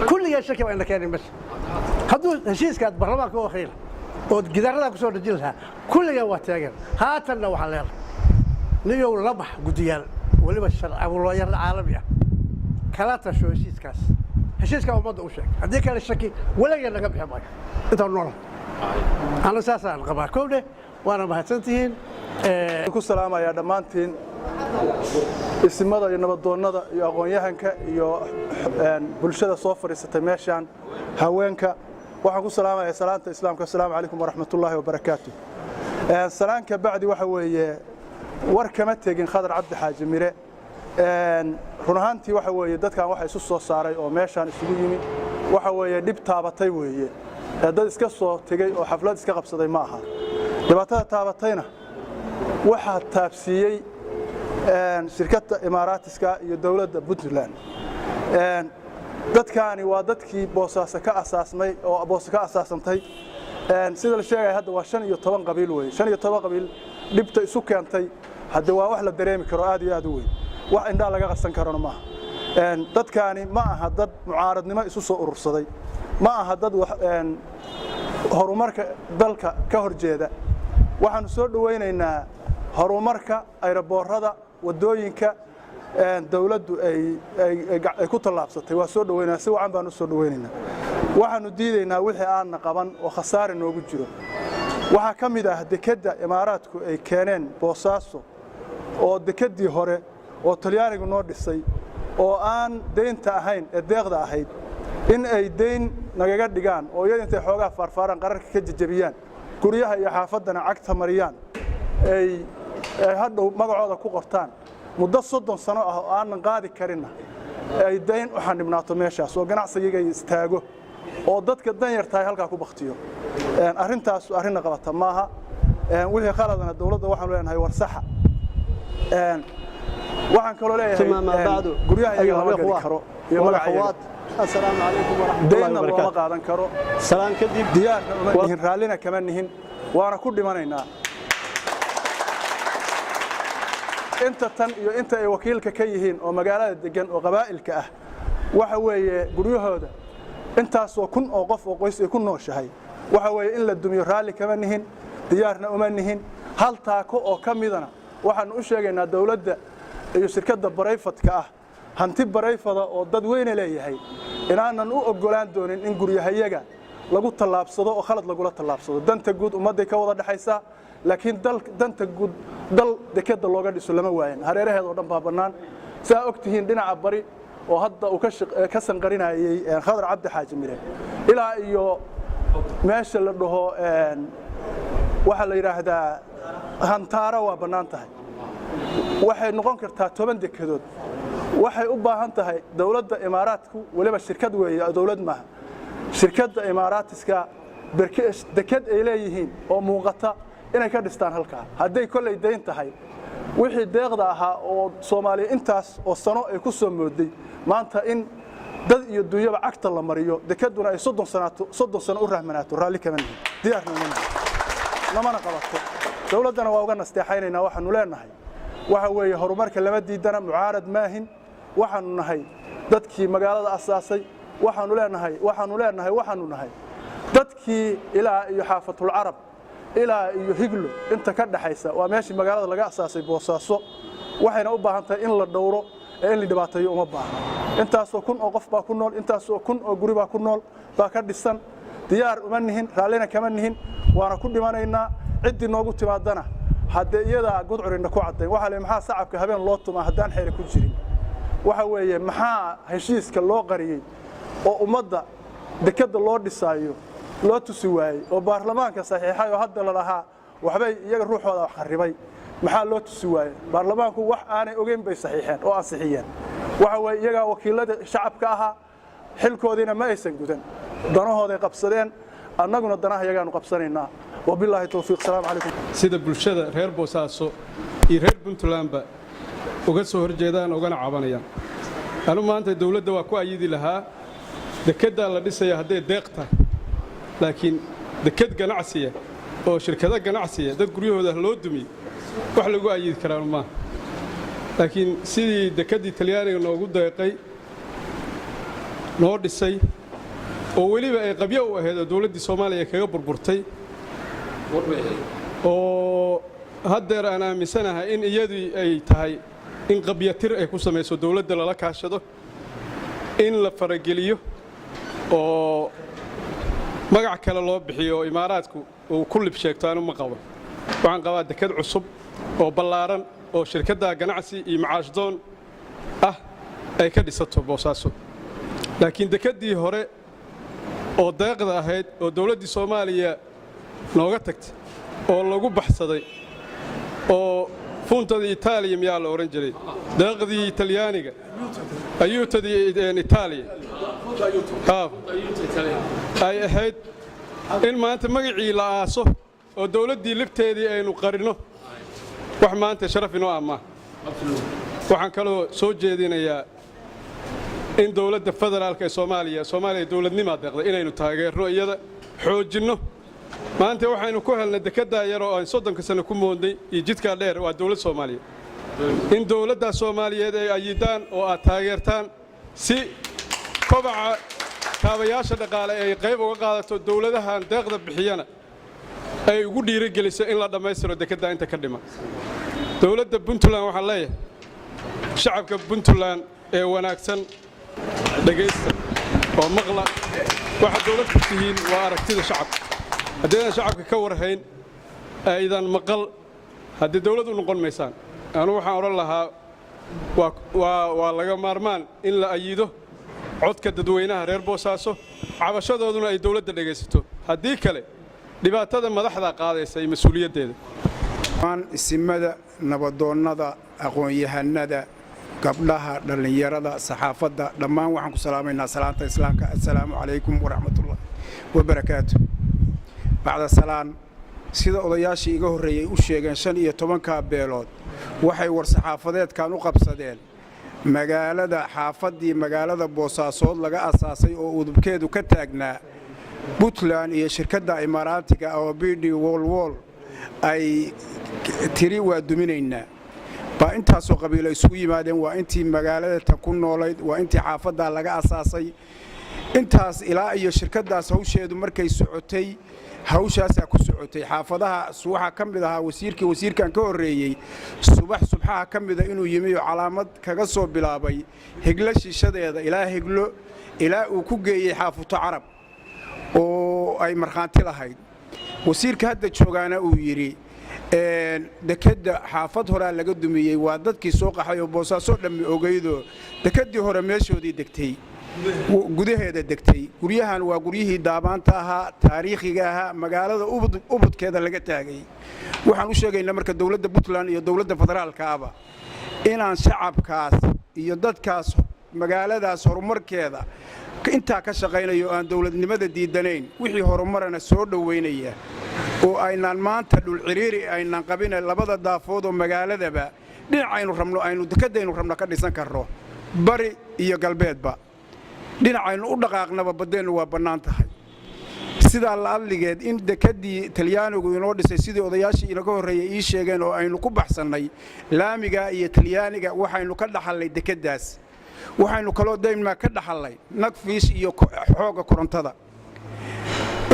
كل يا شاكي ما إنك يعني بس هدول هشيس كانت برلمانك هو خير وجدارنا كسر رجلها كل يوم تاجر هاتنا وحلال نيو لبح قديال ولي بالشرع والله يرى العالمية كلاتا شو هشيس كاس هشيس كاس ومضى وشك هذيك الشكي ولا يرى قبل حماك أنت النور أنا أساسا القبائل كله وأنا بهتنتين كل سلام يا دمانتين اسمada iyo nabadoonnada iyo aqoon-yahanka iyo bulshada soo fariisatay meeshan haweenka waxaan ku salaamayaa salaanta islaamka assalaamu calaykum wa rahmatullaahi wa barakaatuh salaanka bacdi waxa weeye war kama tagin Khadar Cabdi Xaaji Mire run ahaantii waxa weeye dadkan waxa isu soo saaray oo meeshan isugu yimi waxa weeye dhib taabatay weeye dad iska soo tagay oo xaflad iska qabsaday ma aha dhibaatada taabatayna waxa taabsiiyay shirkadda Imaaraatiska iyo dawladda Puntland dadkaani waa dadkii Boosaaso ka asaasmay oo Boosaaso ka asaasantay sida la sheegay hadda waa 15 qabiil weey 15 qabiil dhibta isu keentay hadda waa wax la dareemi karo aad iyo aad u weyn wax indha laga qarsan karo ma dadkaani ma aha dad mucaaradnimo isu soo urursaday ma aha dad horumarka dalka ka horjeeda waxaan soo dhaweynaynaa horumarka aeroboorada wadooyinka dawladdu ay ku tallaabsatay waa soo dhaweynaa si wacan baan u soo dhaweynaynaa waxaanu diidaynaa wixii aan qaban oo khasaare noogu jiro waxa kamid ah dekada Imaaraadku ay keeneen Boosaaso oo dekadii hore oo Talyaanigu noo dhisay oo aan deynta ahayn ee deeqda ahayd in ay deyn nagaga dhigaan oo iyada intay xoogaa farfaaran qararka ka jajabiyaan guryaha iyo xaafadana cagta mariyaan ay hadhow magacooda ku qortaan muddo 30 sano ah oo aan qaadi karin ay deyn u xanibnaato meeshaas oo ganacsiga istaago oo dadka danyartahay halka ku baqtiyo arintaas arrin qabata maaha wixii qaladana dawladda waxaan leenahay war saxa waxaan kaloo leeyahay guryaha iyaga lama geli karo iyo magacayaad السلام عليكم ورحمة الله وبركاته. ما قادن كرو. سلام كديب. ديار نهين رالنا كمان نهين وأنا كل منينا. أنت أنت وكيلك كيهين ومجالات الدجن وقبائل كأه. وحوي جريه هذا. أنت سو كن أوقف وقيس يكون نوش هاي. وحوي إلا الدنيا رالي كمان نهين ديارنا ومن نهين هل تاكو أو كم يدنا. وحن أشجعنا الدولة يشركات بريفت كأه. hanti barayfada oo dad weyn leeyahay inaanan u ogolaan doonin in guryahayaga lagu tallaabsado oo khalad lagu tallaabsado danta guud ummadda ka wada dhaxaysa laakiin danta guud dal dekada looga dhiso lama waayan hareeraheeda oo dhan baa banaan saa ogtihiin dhinaca bari oo hadda uu ka sanqarinayay Khadar Cabdi Xaaji Mire ilaa iyo meesha la dhaho waxa la yiraahdaa hantaara waa banaan tahay waxay noqon kartaa 10 dekadood waxay u baahan tahay dawladda Imaaraadku waliba shirkad weeye dawlad ma shirkadda Imaaraatiska dekad ay leeyihiin oo muuqata inay ka dhistaan halka haday kulay deyn tahay wixii deeqda ahaa oo Soomaaliya intaas oo sano ay ku soo mooday maanta in dad iyo dunyaba cagta la mariyo dekaduna ay 30 sano u rahmanaato raali kaman diyaarna nama qabato dawladana waa uga nasteexaynayna waxaanu leenahay waxa weeye horumarka lama diidana mucaarad maahin waxaanu nahay dadkii magaalada asaasay waxaanu nahay dadkii ilaa iyo xaafatul carab ilaa iyo higlo inta ka dhaxaysa waa meeshii magaalada laga asaasay Boosaaso waxayna u baahan tahay in la dhowro ee in la dhibaateeyo uma baahna intaasoo kun oo qof baa ku nool intaasoo kun oo guri baa ku nool baa ka dhisan diyaar uma nihin raallina kama nihin waana ku dhimanaynaa ciddii noogu timaadana haddee iyadaa gudcurina ku caddayn waxaa le maxaa sacabka habeen loo tumaa haddaan xeeri ku jirin waxa weeye maxaa heshiiska loo qariyey oo ummadda dekadda loo dhisaayo loo tusi waayey oo baarlamaanka saxiixay oo hadda la lahaa waxbay iyaga ruuxooda wax qarribay maxaa loo tusi waayey baarlamaanku wax aanay ogeyn bay saxiixeen oo ansixiyeen waxa weeye iyagaa wakiilada shacabka ahaa xilkoodiina ma aysan gudan danahooday qabsadeen annaguna danaha iyagaanu qabsanaynaa wabilaahi tawfiiq salaamu calaykum sida bulshada reer Boosaaso iyo reer Puntlandba uga soo horjeedaan ugana cabanayaan anu maanta dawladda waa ku ayidi lahaa dekadda la dhisaya hadday deeqta laakiin dekad ganacsiga oo shirkado ganacsiga dad guryahooda loo dumiyo wax lagu ayidi karaan ma laakiin sidii dekadii Talyaaniga noogu deeqay noo dhisay oo waliba ay qabyo u ahayd dawladda Soomaaliya kaga burburtay oo haddeer aan aaminsanahay in iyadii ay tahay in qabyatir ay ku samayso dawladda lala kaashado in la farageliyo oo magac kale loo bixiyo imaaraadku uu ku lib sheegto aanu ma qabo waxaan qabaa dekad cusub oo ballaaran oo shirkadda ganacsi iyo macaashdoon ah ay ka dhisato Boosaaso laakiin dekadii hore oo deeqda ahayd oo dawladda Soomaaliya nooga tagtay oo lagu baxsaday oo funtada Itaaliya miyaa la oran jiray deeqdii Talyaaniga ayuutadii Itaaliya ay ahayd in maanta magacii la aaso oo dawladdii lifteedii aynu qarino wax maanta sharaf inoo ama waxaan kaloo soo jeedinayaa in dawladda federaalka ee Soomaaliya dawladnimo deeqda inaynu taageerno iyada xoojinno maanta waxaynu ku helnay dekadda yar oo aan 30 sano ku moonday iyo jidka dheer waa dawlad Soomaaliya in dawladda Soomaaliyeed ay ayidaan oo aad taageertaan si kobaca kaabayaasha dhaqaale ay qayb uga qaadato dawladahan deeqda bixiyana ay ugu dhiirigelisay in la dhameystiro dekadda inta ka dhima dawladda Puntland waxa leeyahay shacabka Puntland ee wanaagsan dhageysta oo maqla waxa dawladdu tihiin waa aragtida shacabka haddii shacabka ka warhayn aydan maqal haddii dawladdu noqon maysaan anu waxaan oran lahaa waa laga maarmaan in la ayido codka dadweynaha reer Boosaaso cabashadooduna ay dawladda dhageysato haddii kale dhibaatada madaxda qaadaysa iyo mas'uuliyadeeda isimada nabadoonnada aqoon-yahanada gabdhaha dhalinyarada saxaafadda dhammaan waxaan ku salaamaynaa salaanta islaamka assalaamu calaykum waraxmatullaahi wabarakaatuh bacda salaan sida odayaashii iga horreeyay u sheegeen 15 beelood waxay war saxaafadeedkan u qabsadeen magaalada xaafaddii magaalada Boosaasood laga asaasay oo udubkeedu ka taagnaa Puntland iyo shirkadda Imaaraatiga oo BD Wall ay tiri waa duminaynaa ba intaasoo qabiilo isugu yimaadeen waa intii magaalada ta ku noolayd waa intii xaafadda laga asaasay intaas ilaa iyo shirkaddaas hawsheedu markay socotay hawshaasa ku socotay xaafadaha waxa ka mid ahaa wasiirkan ka horeeyay subaxa ka mid ah inuu yimi oo calaamad kaga soo bilaabay higla shishadeeda ilaa higlo ilaa uu ku geeyay xaafuto carab oo ay marxaanti lahayd wasiirka hadda joogaana uu yiri dekadda xaafad hore laga dumiyay waa dadkii soo qaxay oo Boosaaso dhammi ogeydo dekadii hore meeshoodii degtay gudaheeda degtay guryahan waa guryihii daabaanta ahaa taariikhiga ahaa magaalada ubudkeeda laga taagay waxaan u sheegaynaa marka dawladda Puntland iyo dawladda federaalka aba inaan shacabkaas iyo dadkaas magaaladaas horumarkeeda inta ka shaqeynayo aan dawladnimada diidanayn wixii horumarana soo dhaweynaya oo aynaan maanta dhul ciriiri aynaan qabin labada daafood oo magaaladaba dhinacaynu rabno aynu dekadaynu rabno ka dhisan karno bari iyo galbeedba dhinacaynu u dhaqaaqnaba badeenu waa bannaan tahay sida la adligeed in dekadii Talyaanigu inoo dhisay sidii odayaashii inaga horreeyay ii sheegeen oo aynu ku baxsanay laamiga iyo Talyaaniga waxaynu ka dhaxalnay dekadaas waxaynu kaloo daynmaa ka dhaxallay nagfiis iyo xooga korontada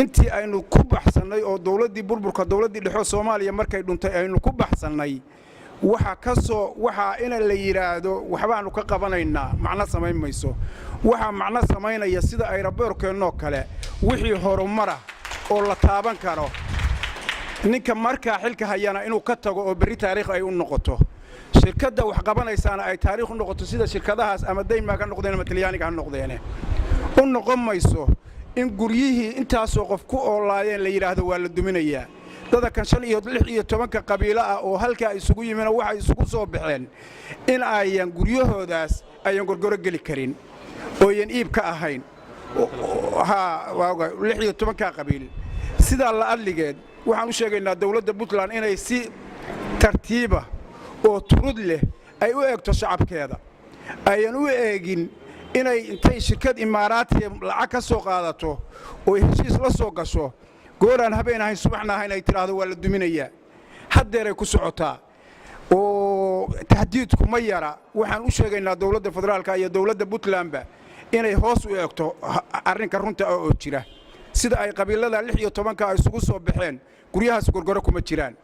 intii aynu ku baxsannay oo dawladdii burburka dawladdii dhexoo Soomaaliya markay dhuntay aynu ku baxsannay waxaa in la yiraahdo waxbaanu ka qabanaynaa macna samayn mayso waxa macna samaynaya sida ay raboorkeennoo kale wixii horumara oo la taaban karo ninka markaa xilka hayana inuu ka tago oo bari taariikh ay u noqoto shirkadda wax qabanaysaana ay taariikh u noqoto sida shirkadahaas ama Denmark ka noqdeen ama Talyaaniga ka noqdeen u noqon mayso in guryihii intaasoo qof ku oolaayeen la yiraahdo waa la duminayaa dada kan 5 iyo 6 iyo 10 qabiilo ah oo halka isugu yimina waxa isugu soo baxeen in ayan guryahoodaas ayan gorgoro gali karin oo yan iib ka ahayn waaga 6 iyo 10 qabiil sida la adligeed waxaan u sheegaynaa dawladda Puntland inay si tartiiba oo turud leh ay u eegto shacabkeeda ayan u eegin inay intay shirkad imaaraati lacag ka soo qaadato oo heshiis la soo gasho gooraan habeenahay subaxna ahayn ay tiraahdo waa la duminayaa haddeeray ku socotaa oo tahdiidku ma yara waxaan u sheegaynaa dawladda federaalka iyo dawladda Puntlandba inay hoos u eegto arrinka runta oo jira sida ay qabiilada 6 iyo 10 ay isugu soo baxeen guryahaas gorgoro kuma jiraan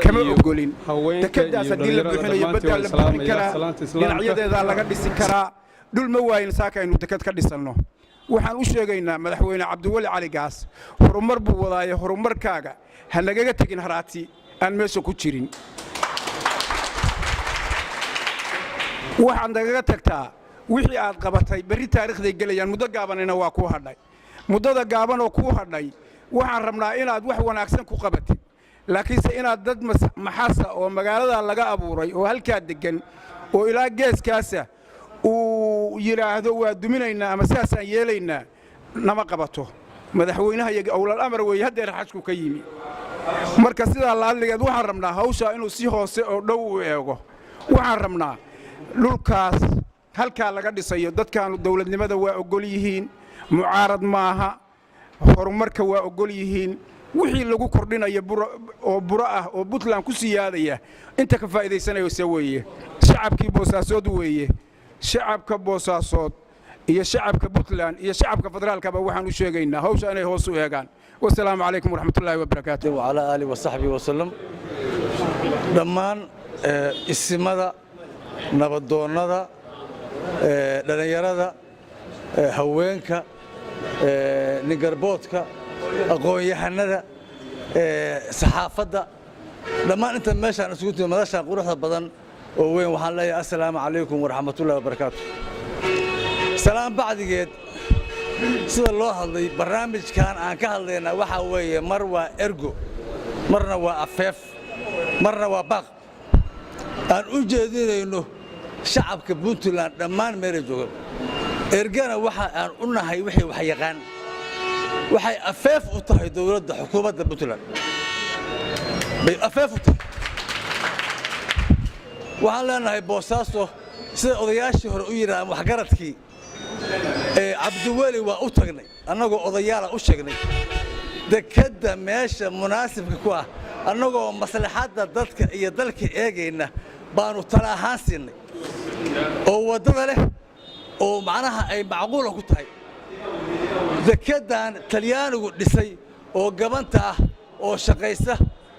kama ogolin dekadaas hadii la buuxinayo badal la buuxin karaa dhinacyadeeda laga dhisi karaa dhul ma waayin saaka aynu dekad ka dhisanno waxaan u sheegaynaa madaxweyne Cabdiwali Cali Gaas horumar buu wadaayo horumarkaaga ha nagaga tagin haraati aan meesha ku jirin waxaan nagaga tagtaa wixii aad qabatay bari taariikhday galayaan muddo gaabanina waa ku hadhay muddada gaaban oo ku hadhay waxaan rabnaa inaad wax wanaagsan ku qabatid laakiinse inaad dad maxasa oo magaalada laga abuuray oo halka degan oo ilaa geeskaasa uu yiraahdo waa duminaynaa ama saasaan yeelaynaa nama qabato madaxweynaha iyo awlal amar weey hadeer xajku ka yimi marka sida la hadligeed waxaan rabnaa hawsha inuu si hoose oo dhow u eego waxaan rabnaa dhulkaas halka laga dhisayo dadkaanu dawladnimada waa ogol yihiin mucaarad maaha horumarka waa ogol yihiin wixii lagu kordhinayo buro ah oo Puntland ku siyaadaya inta ka faa'iideysanayo weeye shacabkii Boosaasood weeye shacabka Boosaasood iyo shacabka Puntland iyo shacabka federaalka waxaan u sheegaynaa hawsha inay hoos u eegaan wassalaamu calaykum waraxmatullaahi wabarakaatuh wa ala alihi wa sahbihi wa sallam dhammaan isimada nabadoonnada dhalinyarada haweenka ningarboodka aqoon-yahanada saxaafadda dhammaan inta meeshaan isugu timid madashaan quruxda badan oo weyn waxaan leeyahay assalaamu calaykum waraxmatullaahi wabarakaatuh salaam bacdigeed sida loo hadlay barnaamijkan aan ka hadlaynaa waxa weeye mar waa ergo marna waa afeef marna waa baaq aan u jeedinayno shacabka Puntland dhammaan meel jooga ergana waxa aan u nahay wixii wax yaqaan waxay afeef u tahay dawladda xukuumadda Puntland bay afeef u tahay waxaan leenahay Boosaaso sida odayaashii hore u yiraahdeen wax garadkii Cabdiwali waa u tagnay annagoo odayaal u sheegnay dekada meesha munaasibka ku ah annagoo maslaxadda dadka iyo dalka eegayna baanu tala ahaan siinay oo wadada leh oo macnaha ay macquul ku tahay dekedan Talyaanigu dhisay oo gabanta ah oo shaqaysa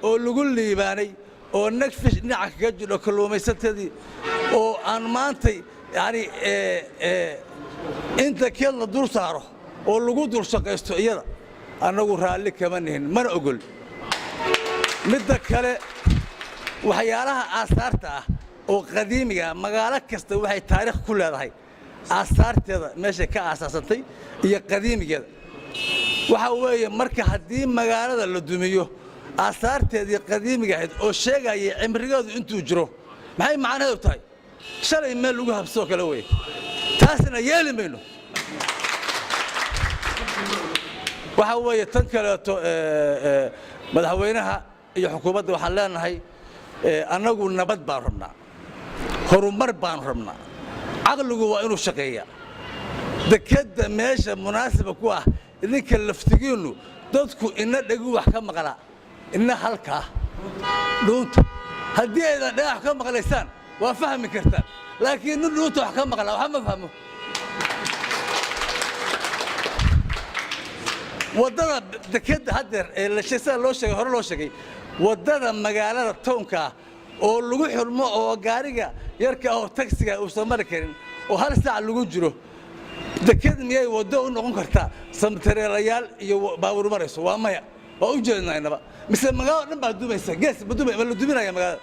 oo lagu liibaanay oo nagfish dhinaca kaga jiro kalluumaysatadii oo aan maantay yani inta keel la dul saaro oo lagu dul shaqaysto iyada annagu raalli kama nihin mana ogol midda kale waxyaalaha aasaarta ah oo qadiimiga magaalo kasta waxay taariikh ku leedahay aasaarteeda meesha ka aasasantay iyo qadiimigeeda waxa weeye marka haddii magaalada la dumiyo aasaarteedii qadiimiga ahayd oo sheegaya cimrigeedu intuu jiro maxay macnaheedu tahay shalay meel lagu habsoo kale weeye taasina yeeli mayno waxa weeye tan kaleeto madaxweynaha iyo xukuumadda waxaan leenahay annagu nabad baan rabnaa horumar baan rabnaa caqligu waa inuu shaqeeyaa dekada meesha munaasiba ku ah idinka laftigiinnu dadku ina dhagu wax ka maqlaa ina halkaa dhuunta haddii aydan dhagax ka maqlaysaan waa fahmi kartaan laakiin nin dhuunta wax ka maqla waxa ma fahmo wadada dekeda hadeer ee la sheegay loo sheegay hore loo sheegay wadada magaalada townka oo lagu xirmo oo gaariga yarka oo taxiga uu soo mari karin oo hal saac lagu jiro deked miyay wado u noqon kartaa samtareelayaal iyo baabuur marayso waa maya waa u jeednaynaba mise magaalada dhan baa dumaysa gees badumay ma la duminaya magaalada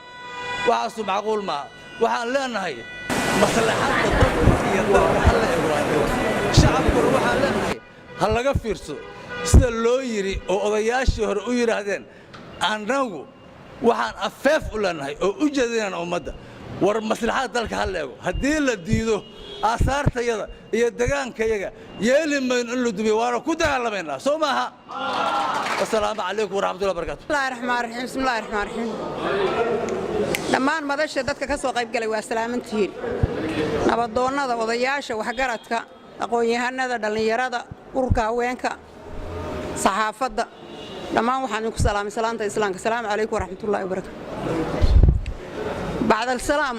waxaas macquul ma waxaan leenahay maslaxadda dadka iyo dalka hal la eego shacabku waxaan leenahay hal laga fiirso sida loo yiri oo odayaashii hore u yiraahdeen annagu waxaan afeef u leenahay oo u jeedinaan ummadda war maslaxadda dalka hal la eego haddii la diido aasaartayada iyo degaankayaga yeeli mayno in la dumiyo waana ku dagaalamaynaa soo maaha assalaamu calaykum waraxmatullahi wabarakaatu bismillaahi raxmaani raxiim dhammaan madasha dadka ka soo qayb galay waa salaamantihiin nabadoonnada odayaasha waxgaradka aqoon-yahanada dhallinyarada ururka haweenka saxaafadda dhammaan waxaan idinku salaamay salaanta islaamka asalaamu calaykum waraxmatullaahi wabarakaatu bacda alsalaam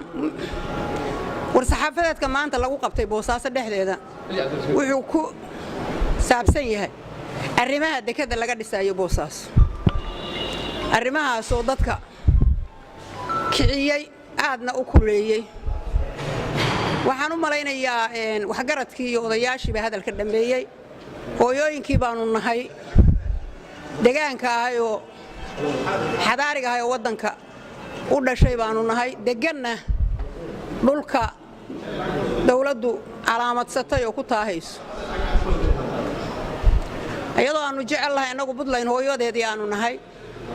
war saxaafadeedka maanta lagu qabtay boosaaso dhexdeeda wuxuu ku saabsan yahay arrimaha dekada laga dhisayo boosaaso arrimahaasoo dadka kiciyey aadna u kuleeyey waxaan u malaynayaa waxgaradkii iyo odayaashiiba hadalka dhammeeyey hooyooyinkii baanu nahay degaanka ahayoo xadaariga ahayoo waddanka u dhashay baanu nahay deganna dhulka dawladdu calaamadsatay oo ku taahayso iyadoo aanu jecel lahay innagu buntland hooyadeedii aanu nahay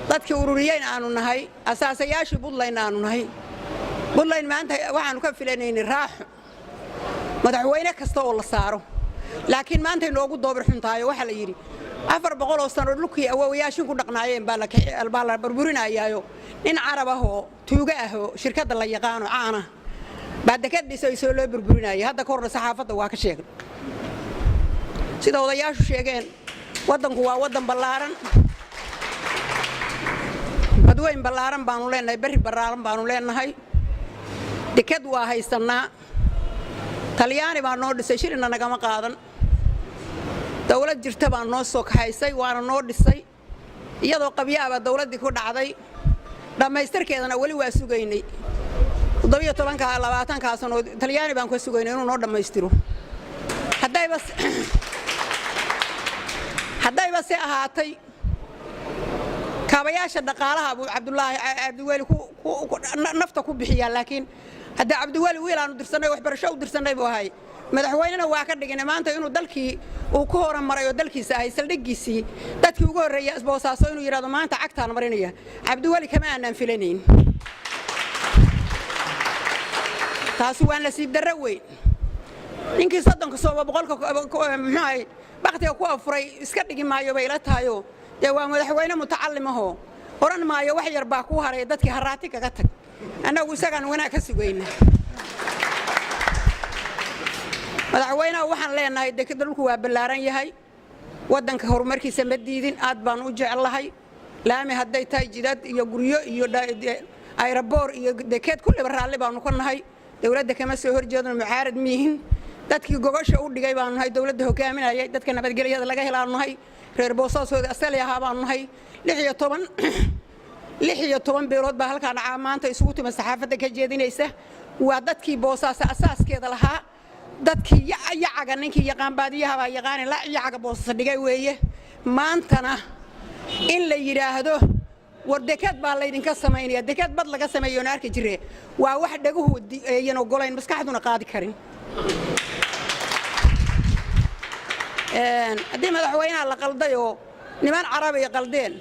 dadkii ururiyeyn aanu nahay asaasayaashii buntland aanu nahay buntland maanta waxaanu ka filanaynay raaxo madaxweyne kasta oo la saaro laakiin maanta inoogu doobir xuntaayo waxaa la yidhi 400 oo sano dhulkii awoowayaashin ku dhaqnaayeen baa la burburinayaayo nin carab ah oo tuuga ah oo shirkadda la yaqaano caana baa dekad dhisayso loo burburinayay hadda ka horna saxaafadda waa ka sheegay sida odayaashu sheegeen waddanku waa waddan ballaaran badweyn ballaaran baanu leenahay berri ballaaran baanu leenahay dekad waa haysanaa talyaani baa noo dhisay shirina nagama qaadan dawlad jirta baan noo soo kaxaysay waana noo dhisay iyadoo qabyaaba dawladdii ku dhacday dhammaystirkeedana weli waa sugaynay 17 sano talyaani baan ka sugaynay inuu noo dhammaystiro haddayba si ahaatay kaabayaasha dhaqaalaha buu cabdiweli nafta ku bixiyaa laakiin hadda cabdiweli wiilaanu dirsanay waxbarasho u dirsanay buu ahay madaxweynena waa ka dhigin maanta inuu dalkii uu ku horumaray oo dalkiisa ahay saldhigiisii dadkii ugu horreeyay boosaaso inuu yiraahdo maanta cagtaan marinaya cabdiweli kama aanan filanayn taasi waa nasiib darro weyn ninkii soddonka soo boqolka maxay baqtiga ku afuray iska dhigi maayo bay la tahayo dee waa madaxweyne mutacallim ahoo oran maayo wax yar baa ku haray dadkii haraati kaga tag annagu isagaan wanaag ka sugayna madaxweynaha waxaan leenahay dekada dhulku waa ballaaran yahay waddanka horumarkiisa ma diidin aad baan u jecelahay laami hadday tahay jidad iyo guryo iyo ayraboor iyo deked kulliba raalli baanu ka nahay dawladda kama soo horjeedno mucaarad miihin dadkii gogosha u dhigay baanu nahay dawladda hogaaminayay dadka nabadgelyada laga helaanu nahay reer boosaasoodii asali ahaa baanu nahay 16 beelood baa halkaan maanta isugu tuma saxaafadda ka jeedinaysa waa dadkii boosaasa asaaskeeda lahaa dadkii yacaga ninkii yaqaan baadiyaha baa yaqaan la yacaga boosasa dhigay weeye maantana in la yiraahdo war dekad baa laydinka samaynaya dekad bad laga sameeyo na arki jiree waa wax dhaguhu ayaan ogolayn maskaxduna qaadi karin haddii madaxweynaha la qaldayo niman carabi qaldeen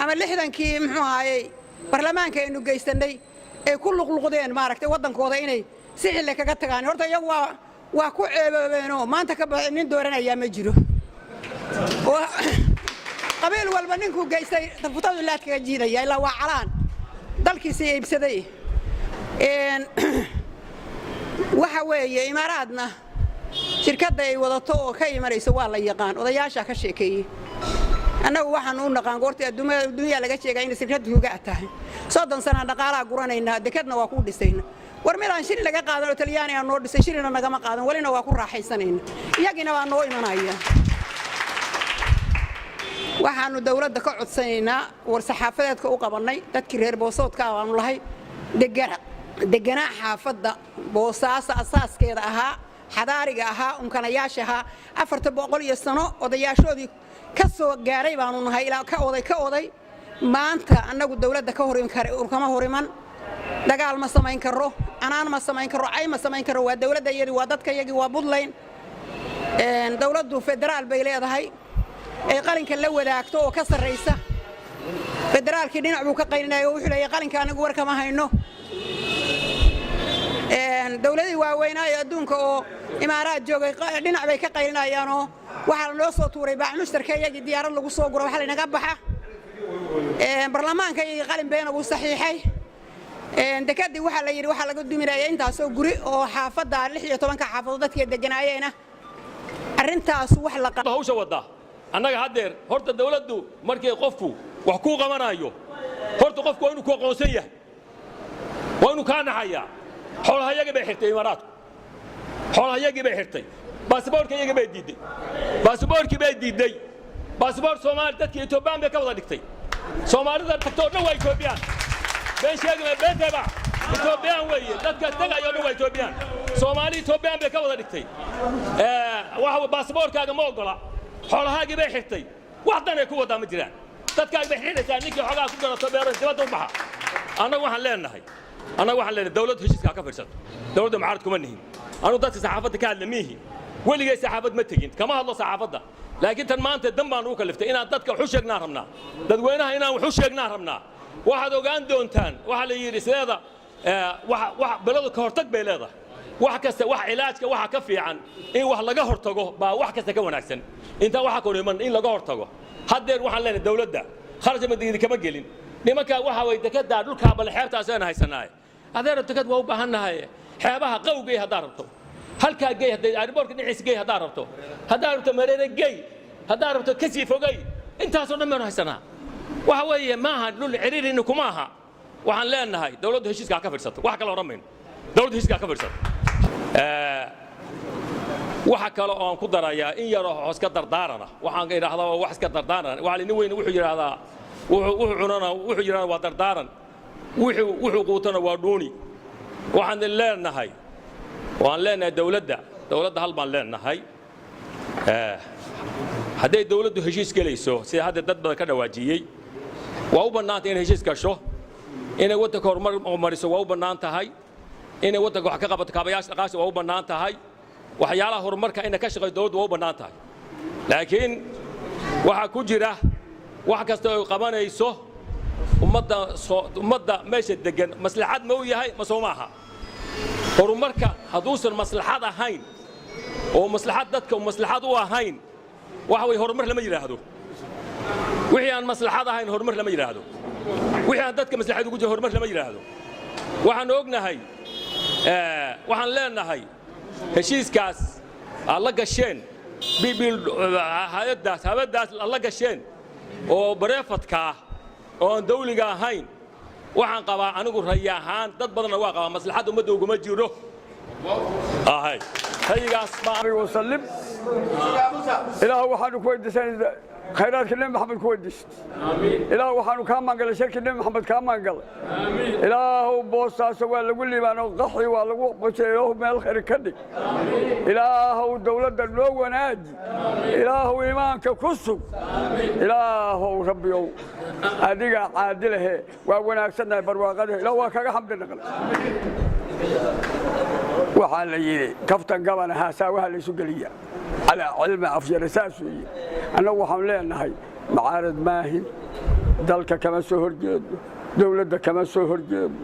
ama 60kii muxuu ahaayey baarlamaanka aynu geysanay ay ku luqluqdeen maaragtay waddankooda inay si xilli kaga tagaan horta iyagu waa ku ceeboobeenoo maanta ka baxay nin dooranaya ma jiro qabiil walba ninkuu geystay tafutadu laad kaga jiidaya ilaa waa calaan dalkiisii iibsaday waxa weeye imaaraadna shirkadda ay wadato oo ka imanayso waa la yaqaan odayaasha ka sheekeeyey annagu waxaan u naqaan goortii adduunya laga sheegay in shirkaddu uga tahay 30 sano dhaqaalaha guranaynaa dekadna waa ku dhisayna war midaan shilin laga qaadan oo talyaani aan noo dhisay shilina nagama qaadan walina waa ku raaxaysanayna iyagina waa noo imanaya waxaanu dawladda ka codsanaynaa war saxaafadeedka u qabanay dadkii reer Boosaaska aanu lahay deganaa xaafadda Boosaaso asaaskeeda ahaa xadaariga ahaa umkanayaasha ahaa 400 sano odayaashoodii ka soo gaaray baanu nahay ilaa ka oday maanta annagu dawladda ka horin kare kama horiman dagaal ma samayn karo anaan ma samayn karo ay ma samayn karo waa dawladda iyadii waa dadka iyagii waa Puntland dawladdu federaal bay leedahay ay qalinka la wadaagto oo ka sareysa federaalkii dhinac buu ka qaylinayo wuxuu leeyahay qalinka anigu war kama hayno dawladii waaweynaa adduunka oo imaaraad joogay dhinac bay ka qaylinayaan oo waxa loo soo tuuray baac mushtarka iyagii diyaarad lagu soo guro waxa la inaga baxa barlamaanka iyo qalin been uu saxiixay dekadii waxa la yiri waxa laga duminayay intaas oo guri oo xaafadda 16 xaafadood dadka deganaayeen arintaas wax la qabto hawsha wada annaga hadeer horta dawladdu markay qofku wax ku qabanayo horta qofku waa inuu ku aqoonsan yahay waa inuu ka naxaya xoolaha iyaga bay xirtay imaaraadku xoolaha iyaga bay xirtay baasaboorka iyaga bay diiday baasaboorkii bay diiday baasaboor Soomaali dadka Itoobiyan bay ka wada dhigtay Soomaalida tagto dhan way Itoobiyaan been sheegay beentaba Itoobiyan weeye dadka tagayo dhan way Itoobiyaan Soomaali Itoobiyan bay ka wada dhigtay waxa baasaboorkaaga ma ogola xoolahaagii bay xirtay wax dan ay ku wada ma jiraan dadkaaga bay xiraysaa ninkii xogaa ku garato beero dibadda u baxa annagu waxaan leenahay dawladdu heshiiska ka fiirsato dawladdu mucaarad kuma nihin anu dadka saxaafadda ka hadlamihi weligay saxaafad ma tagin kama hadlo saxaafadda laakiin tan maanta dan baan ugu kaliftay inaan dadka wax u sheegnaa rabnaa dadweynaha inaan wax u sheegnaa rabnaa waxaad ogaan doontaan waxa la yiri sideeda wax baladu ka hortag bay leedahay wax kasta wax ilaajka waxa ka fiican in wax laga hortago baa wax kasta ka wanaagsan inta waxa ku niman in laga hortago hadeer waxaan leenahay dawladda kharash madina kama gelin nimanka waxa way dekada dhulka bal xeebtaas aan haysanaay adeer dekad waa u baahanahay xeebaha qowgay hadaa rabto halka geey haday airportka dhinaciisa geey hadaa rabto mareere geey hadaa rabto kasi fogay intaas oo dhan ma haysanaa waxa weeye maaha dhul ciriirin kuma aha waxaan leenahay dawladdu heshiiska ka fiirsato wax kale oramayno dawladdu heshiiska ka fiirsato waxa kale oo aan ku darayaa in yar oo hoos ka dardaarana waxaan yiraahdaa wax iska dardaarana waxa nin weyn wuxuu yiraahdaa wuxuu yiraahdaa waa dardaaran wuxuu quutana waa dooni waxaan leenahay dawladda hal baan leenahay haday dawladdu heshiis galayso sida hadda dad badan ka dhawaajiyay waa u banaantay in heshiis gasho inay waddanka horumar mariso waa u bannaan tahay inay waddanka wax ka qabato kaabayaasha dhaqaasha waa u bannaan tahay waxyaalaha horumarka inay ka shaqeyso dawladdu waa u bannaan tahay laakiin waxa ku jira wax kasta oo qabanayso ummadda meesha degan maslaxad ma u yahay ma soo maaha horumarka haduusan maslaxad ahayn oo maslaxad dadka maslaxad u ahayn waxa way horumar lama yiraahdo wixii aan maslaxad ahayn horumar lama yiraahdo wixii aan dadka maslaxad ugu jiro horumar lama yiraahdo waxaan ognahay waxaan leenahay heshiiskaas alla gasheen bibil hay'adaas alla gasheen oo bareefadka oo aan dawliga ahayn waxaan qabaa anigu rayi ahaan dad badan waa qabaa maslaxad ummadda ugu ma jiro ahay haygaas baa sallim ilaahu waxaanu ku weydiisanaa khayraadka nabi maxamed ku weydiist ilaahu waxaanu ka maangalay shirkii nabi maxamed ka maangalay ilaahu Boosaaso waa lagu liibaano qaxi waa lagu qojeeyo meel khayr ka dhig ilaahu dawladda loo wanaaji ilaahu iimaanka ku sug ilaahu rabbiyow adiga caadilahe waa wanaagsanay barwaaqada ilaahu waa kaga xamdi naqal waxaa la yiri kaftan gaban haasaa waxa la isu galiya على علم أفجر أساسي أنا وحنا لنا هاي معارض ماهي ذلك كما سهر جد دولة كما سهر جد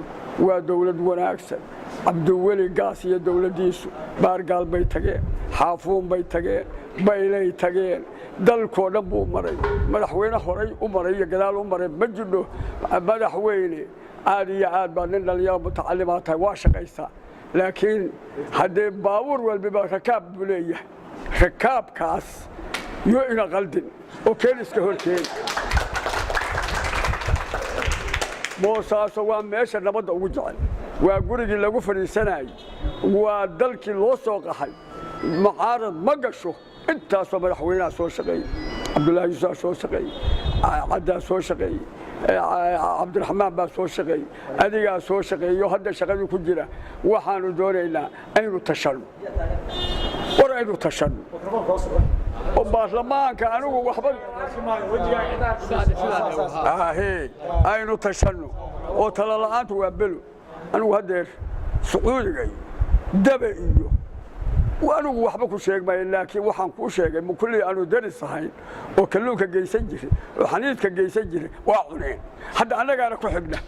ودولة وناكسر عبد الولي قاسية دولة ديسو بارقال بيتجين حافون بيتجين بيلي تجين ذلك نبو مري مدحوينه هري ومري جلال ومري مجده مدحويني عادي عاد باننا اليوم متعلمات واشق إيسا لكن هذا باور والبيباكاب بليه ركاب كاس يوئنا غلدن وكين اسكهورتين بوساسو وان ميشا نبدا وجعل waa gurigii lagu fadhiisanayay waa dalkii loo soo qaxay mucaarad ma gasho intaasoo madaxweynaha soo shaqeeyey cabdullaahi yuusuf soo shaqeeyey caddaa soo shaqeeyey cabdiraxmaan baa soo shaqeeyey adigaa soo shaqeeyo hadda shaqadii ku jira waxaanu doonaynaa aynu tashanno war aynu tashanno oo baarlamaanka anigu waxba aynu tashanno oo tala la'aanta waa belo anigu haddeer sacuudiga iyo dabe iyo anigu waxba ku sheegmaya laakiin waxaan kuu sheegay mukullii aanu daris ahayn oo kalluunka geysan jiray oo xaniidka geysan jiray waa cuneen hadda annagaana ku xigna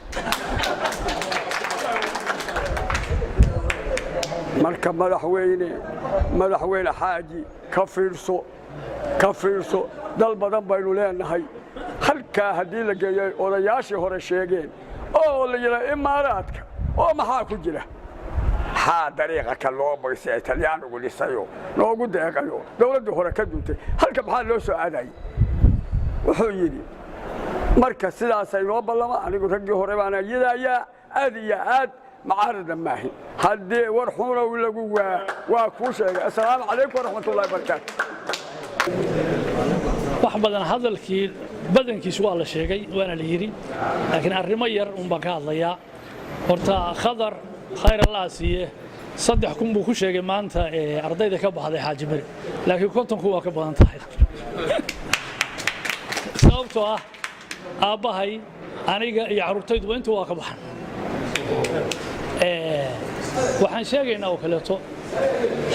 marka madaxweyne xaaji ka fiirso dal badan baynu leenahay halkaa haddii la geeyay odayaashii hore sheegeen oo la yidhaa imaaraadka oo maxaa ku jira maxaa dariiqa ka loo baysay talyaanigu dhisayo noogu deeqayo dawladdii hore ka duntay halka maxaa loo soo aadayay wuxuu yidhi marka sidaasay noo ballama anigu raggii hore baana yidayaa aad iyo aad معارض ماهي هدي ورحونا ولا جوا وكوشة السلام عليكم ورحمة الله وبركاته وحبنا هذا الكيل بدن كيسوا على شيء وأنا ليري لكن الرمير بكال ضياء ورتا خضر خير الله سيه صدقكم بكوشة ما أنت أرضي ذكب هذا حاجة مري لكن كنتم هو كبر أنت حيل سوتوا أباهي أنا يعرفتي وأنت واقبح waxaan sheegaynaa oo kaleeto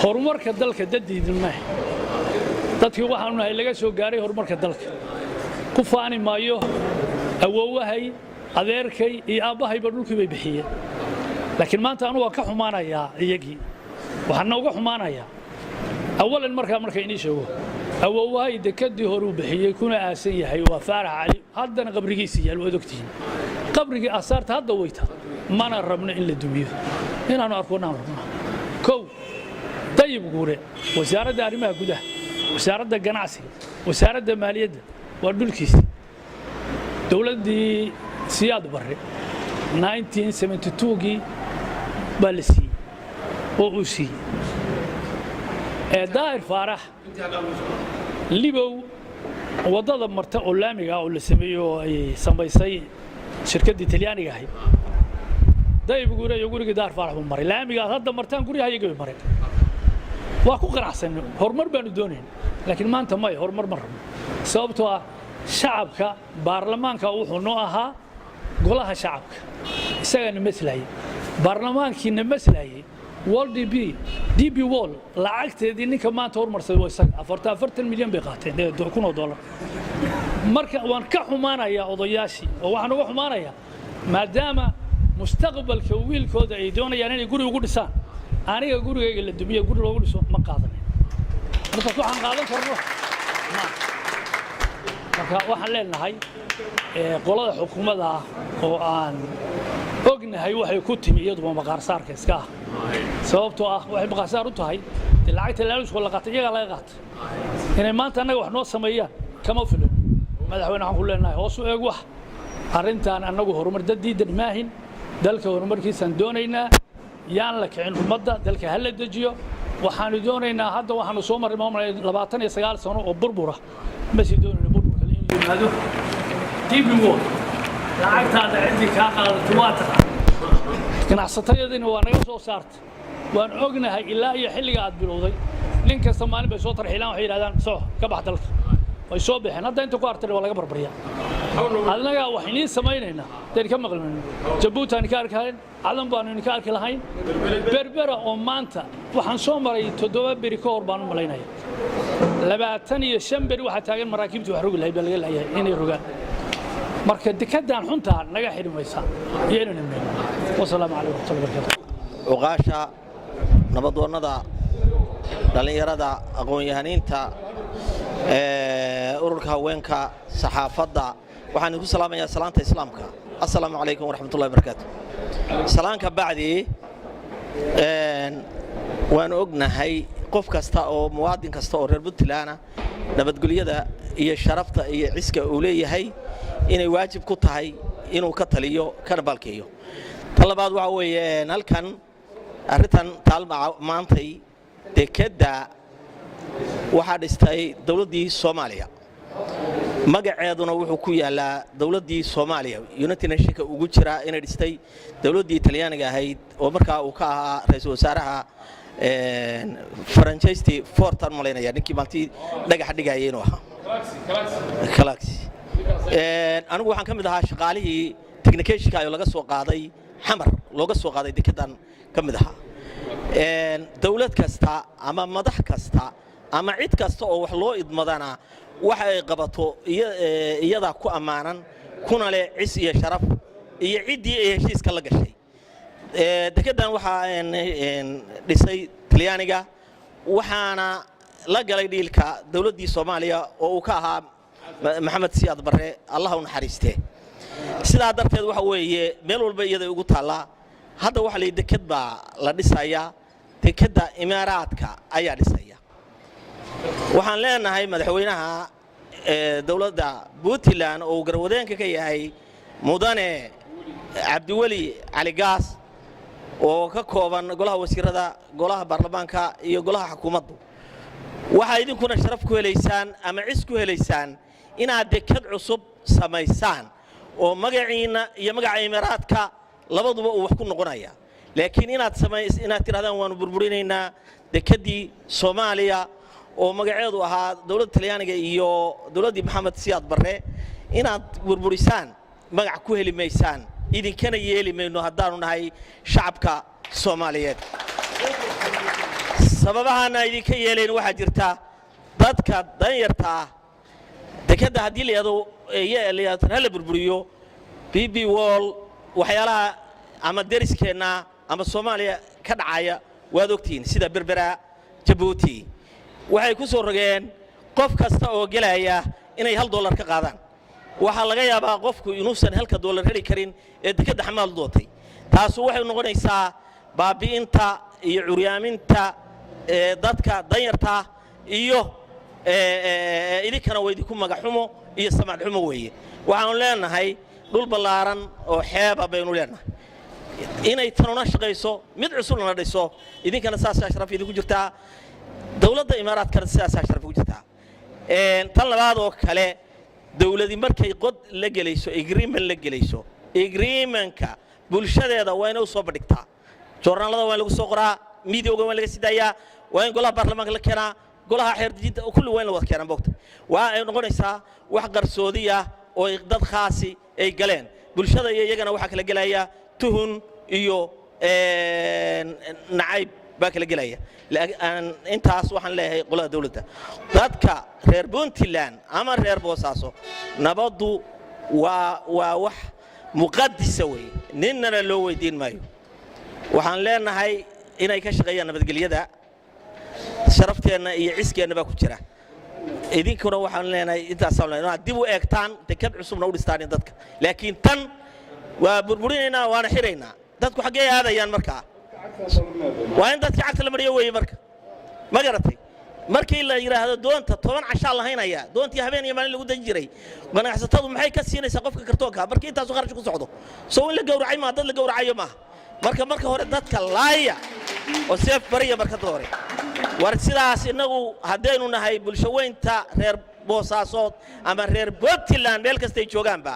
horumarka dalka dadiidan ma dadkii waxaan nahay laga soo gaaray horumarka dalka ku faani maayo awoowahay adeerkay iyo aabahayba dhulkii bay bixiyeen laakiin maanta anu waan ka xumaanayaa iyagii waxaan uga xumaanayaa awalan marka inii sheego awoowahay dekadii hore u bixiyay kuna aasan yahay waa faarax cali haddana qabrigiisa yaal wada ogtiin qabrigii asaarta hadda wayta mana rabno in la dumiyo inaanu arkoonaa kow dayib guure wasaaradda arrimaha gudaha wasaaradda ganacsiga wasaaradda maaliyadda waa dhulkiisa dawladdii siyaad barre 1972gii baa la siiyey oo uu siiyey daahir faarax libow waddada marta oo laamiga oo la sameeyo oo ay samaysay shirkaddii talyaaniga ahayd dayib guure iyo gurigii daar faarax buu maray laamigaas hadda martaan guryaha iyaga bay mareen waa ku qanacsan horumar baanu doonayn laakiin maanta may horumar ma rabno sababtoo ah shacabka baarlamaanka wuxuu noo ahaa golaha shacabka isagana maslayay baarlamaankiina maslayay world db wall lacagteedii ninka maanta horumarsaday waa isaga 40 milyan bay qaateen $1,000 marka waan ka xumaanayaa odayaashii oo waxaan uga xumaanayaa maadaama mustaqbalka wiilkooda ay doonayaan inay guri ugu dhisaan aniga gurigayga la dumiyo guri loogu dhiso ma qaadanin marka waxaan qaadan karno marka waxaan leenahay qolada xukuumadda oo aan ognahay waxay ku timi iyadoo maqaar saarka iska ah sababtoo ah waxay maqaar saar u tahay lacagta la isku la qaatay iyaga laga qaatay inay maanta anaga wax noo sameeyaan kama filan madaxweynaha waxaan ku leenahay hoos u eeg wax arrintan anagu horumar dadiidan maahin dalka horumarkiisaan doonaynaa yaan la kicin ummadda dalka hala dejiyo waxaanu doonaynaa hadda waxaanu soo marray 29 sano oo burbura ma sii doonayno burburka in yimaado dib ugu lacagtaada cidii kaa qaadato waa taqaan ganacsatayadina waa naga soo saartay waan ognahay ilaa iyo xilliga aad bilowday nin kasta maalin bay soo tarxiilaan waxay yidhahdaan soo ka bax dalka way soo bixeen hadda inta ku artay waa laga barbariyaa adnaga waxaan samaynaynaa dadka ka maqlayno Jabuuti aan ka arkayn cadan baan ka arki lahayn berbera oo maanta waxaan soo maray 7 beri ka hor baan u malaynaya 25 beri waxa taagan maraakiibtu wax rog lahayd laga leeyahay inay rogaan marka dikadan xunta naga xirimaysa yeena nimeen wassalaamu alaykum wa rahmatullahi wa barakatuh uqaasha nabadoonnada dhalinyarada aqoon-yahaniinta ururka haweenka saxaafadda waxaan ku salaamayaa salaanta islaamka assalaamu alaykum wa rahmatullahi wa barakatuh salaanka bacdi waan ognahay qof kasta oo muwaadin kasta oo reer Puntland nabadgelyada iyo sharafta iyo ciska uu leeyahay inay waajib ku tahay inuu ka taliyo kana balkeeyo talabaad waxa weeye halkan arrintan taalma maantay dekada waxa dhistay dawladdii Soomaaliya magaceeduna wuxuu ku yaalaa dawladdii Soomaaliya United Nations ugu jira inay dhistay dawladdii Talyaaniga ahayd oo markaa uu ka ahaa ra'iisul wasaaraha Francesco Fortan Molinaya ninkii maantii dhagax dhigayay inuu ahaa Galaxy anigu waxaan ka mid ahaa shaqaalihii technication ay laga soo qaaday xamar looga soo qaaday dekedan ka mid ahaa dawlad kasta ama madax kasta ama cid kasta oo wax loo idmadana waxa ay qabato iyada ku amaanan kuna leh cis iyo sharaf iyo cidii ay heshiiska la gashay dekedan waxa dhisay Talyaaniga waxaana la galay dhiilka dawladdii Soomaaliya oo uu ka ahaa Maxamed Siyaad Barre Allah u naxariistee sidaa darteed waxa weeye meel walba iyada ugu taala hadda waxa la deked baa la dhisayaa dekeda Imaaraadka ayaa dhisaya waxaan leenahay madaxweynaha dawladda Puntland oo garwadeenka ka yahay mudane Cabdiweli Cali Gaas oo ka kooban golaha wasiirada golaha baarlamaanka iyo golaha xukuumaddu waxa idinkuna sharaf ku heleysaan ama cis ku heleysaan inaad deked cusub samaysaan oo magaciina iyo magaca Imaaraadka labaduba uu wax ku noqonaya laakiin inaad tirahdaan waanu burburinaynaa dekedii Soomaaliya oo magaceedu ahaa dawladda Talyaaniga iyo dawladdii Maxamed Siyaad Barre inaad burburisaan magac ku heli maysaan idinkana yeeli mayno haddaanu nahay shacabka Soomaaliyeed sababahana idinka yeeleen waxa jirta dadka danyarta dekeda hadii la burburiyo BB Wall waxyaalaha ama deriskeena ama Soomaaliya ka dhacaya waad ogtiin sida Berbera Djibouti waxay ku soo rogeen qof kasta oo galaya inay $1 ka qaadaan waxa laga yaabaa qofku inuusan $1 heli karin ee dekeda xamaal dootay taas waxay noqonaysaa baabiinta iyo curyaaminta dadka danyarta iyo idinkana weydiku magaxumo iyo samad xumo weeye waxaan leenahay dhul balaaran oo xeeba baynu leenahay inay tanuna shaqeyso mid cusub la dhiso idinkana saas sharaf idinku jirtaa dawladda Imaaraadka saas sharaf ugu jirtaa tan labaad oo kale dawladii markay qod la gelayso agreement-ka bulshadeeda waa inay soo badhigtaa joornaalada waa lagu soo qoraa miidiyaga waa laga sidayaa waa in golaha baarlamaanka la keenaa golaha xeerdijinta kulli waa in la wada keenaa boogta waa ay noqonaysaa wax qarsoodiya oo dad khaasi ay galeen bulshada iyo iyagana waxa kala galaya tuhun iyo nacayb baa kala galaya intaas waxaan leeyahay qolada dawladda dadka reer Puntland ama reer Boosaaso nabadu waa wax muqaddisa weey ninna loo weydiin maayo waxaan leenahay inay ka shaqeeyaan nabadgelyada sharafteena iyo ciskeena baa ku jira idinkuna waxaan leenahay intaas aan dib u eegtaan dekad cusubna u dhistaan dadka laakiin tan waa burburinaynaa waana xiraynaa dadku xagee aadayaan markaa waa in dadka cagta la mariyo weeye marka ma garatay markii la yiraahdo doonta 10 casha lahaynaya doontii habeen iyo maalin lagu dan jiray ganacsatadu maxay ka siinaysaa qofka kartoonka markii intaas u kharash ku socdo soo in la gowracay ma dad la gowracayo ma marka hore dadka laaya oo seef bariya marka doore war sidaas inagu hadaynu nahay bulsho weynta reer Boosaasood ama reer Puntland meel kasta ay joogaanba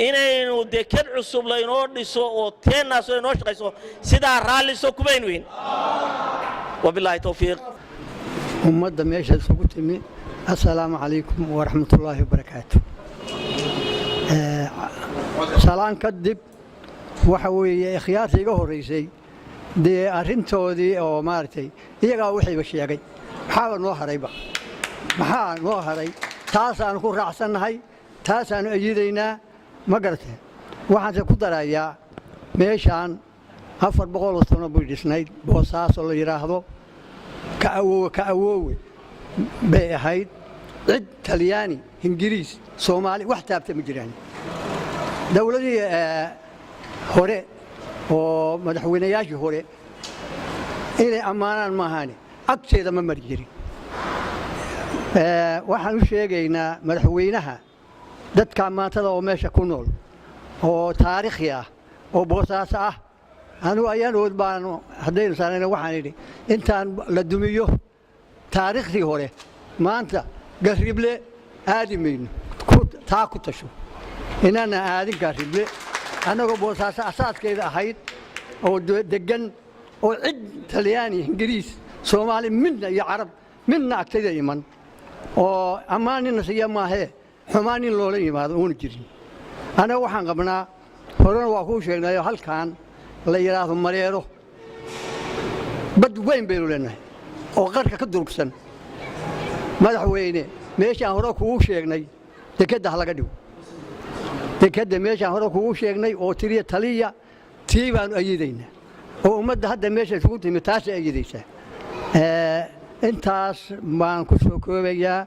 inaynu deked cusub la inoo dhiso oo teenaas inoo shaqeyso sida raaliso kubaynuin wabillahi tawfiiq ummadda meesha isugu timi assalaamu calaykum waraxmatullaahi wabarakaatuh salaan kadib waxa weeye ikhtiyaartii iga horeysay dee arrintoodii oo maaragtay iyagaa waxayba sheegay maxaa noo haray taasaanu ku raacsannahay taasaanu ayidaynaa ma garatee waxaanse ku darayaa meeshaan 400 sano buu dhisnayd Boosaaso la yiraahdo ka awoowe bay ahayd cid Talyaani Ingiriis Soomaali wax taabta ma jiraan dawladii hore oo madaxweynayaashii hore inay ammaanaan ma ahaane agteeda ma mari jirin waxaan u sheegaynaa madaxweynaha dadka maantada oo meesha ku nool oo taariikhi ah oo Boosaaso ah anigu ayaanood baanu haddaynu saarayna waxaan idhi intaan la dumiyo taariikhdii hore maanta garrible aadi mayno taa ku tasho inaana aadin garrible annagoo boosaaso asaaskeeda ahayd oo deggan oo cid talyaani ingiriis soomaali midna iyo carab midna agtayda iman oo ammaan nina siiya maahee xumaan in loola yimaado uuna jirin annaga waxaan qabnaa horena waa kuu sheegnayo halkan la yidhaahdo mareero bad weyn baynu leenahay oo qarka ka durugsan madaxweyne meeshaan hore kugu sheegnay dekedda ha laga dhigo dekedda meeshaan hore kugu sheegnay oo tiriya taliya tii baanu ayidaynaa oo ummadda hadda meesha isugu timi taasay ayidaysaa intaas baan ku soo koobayaa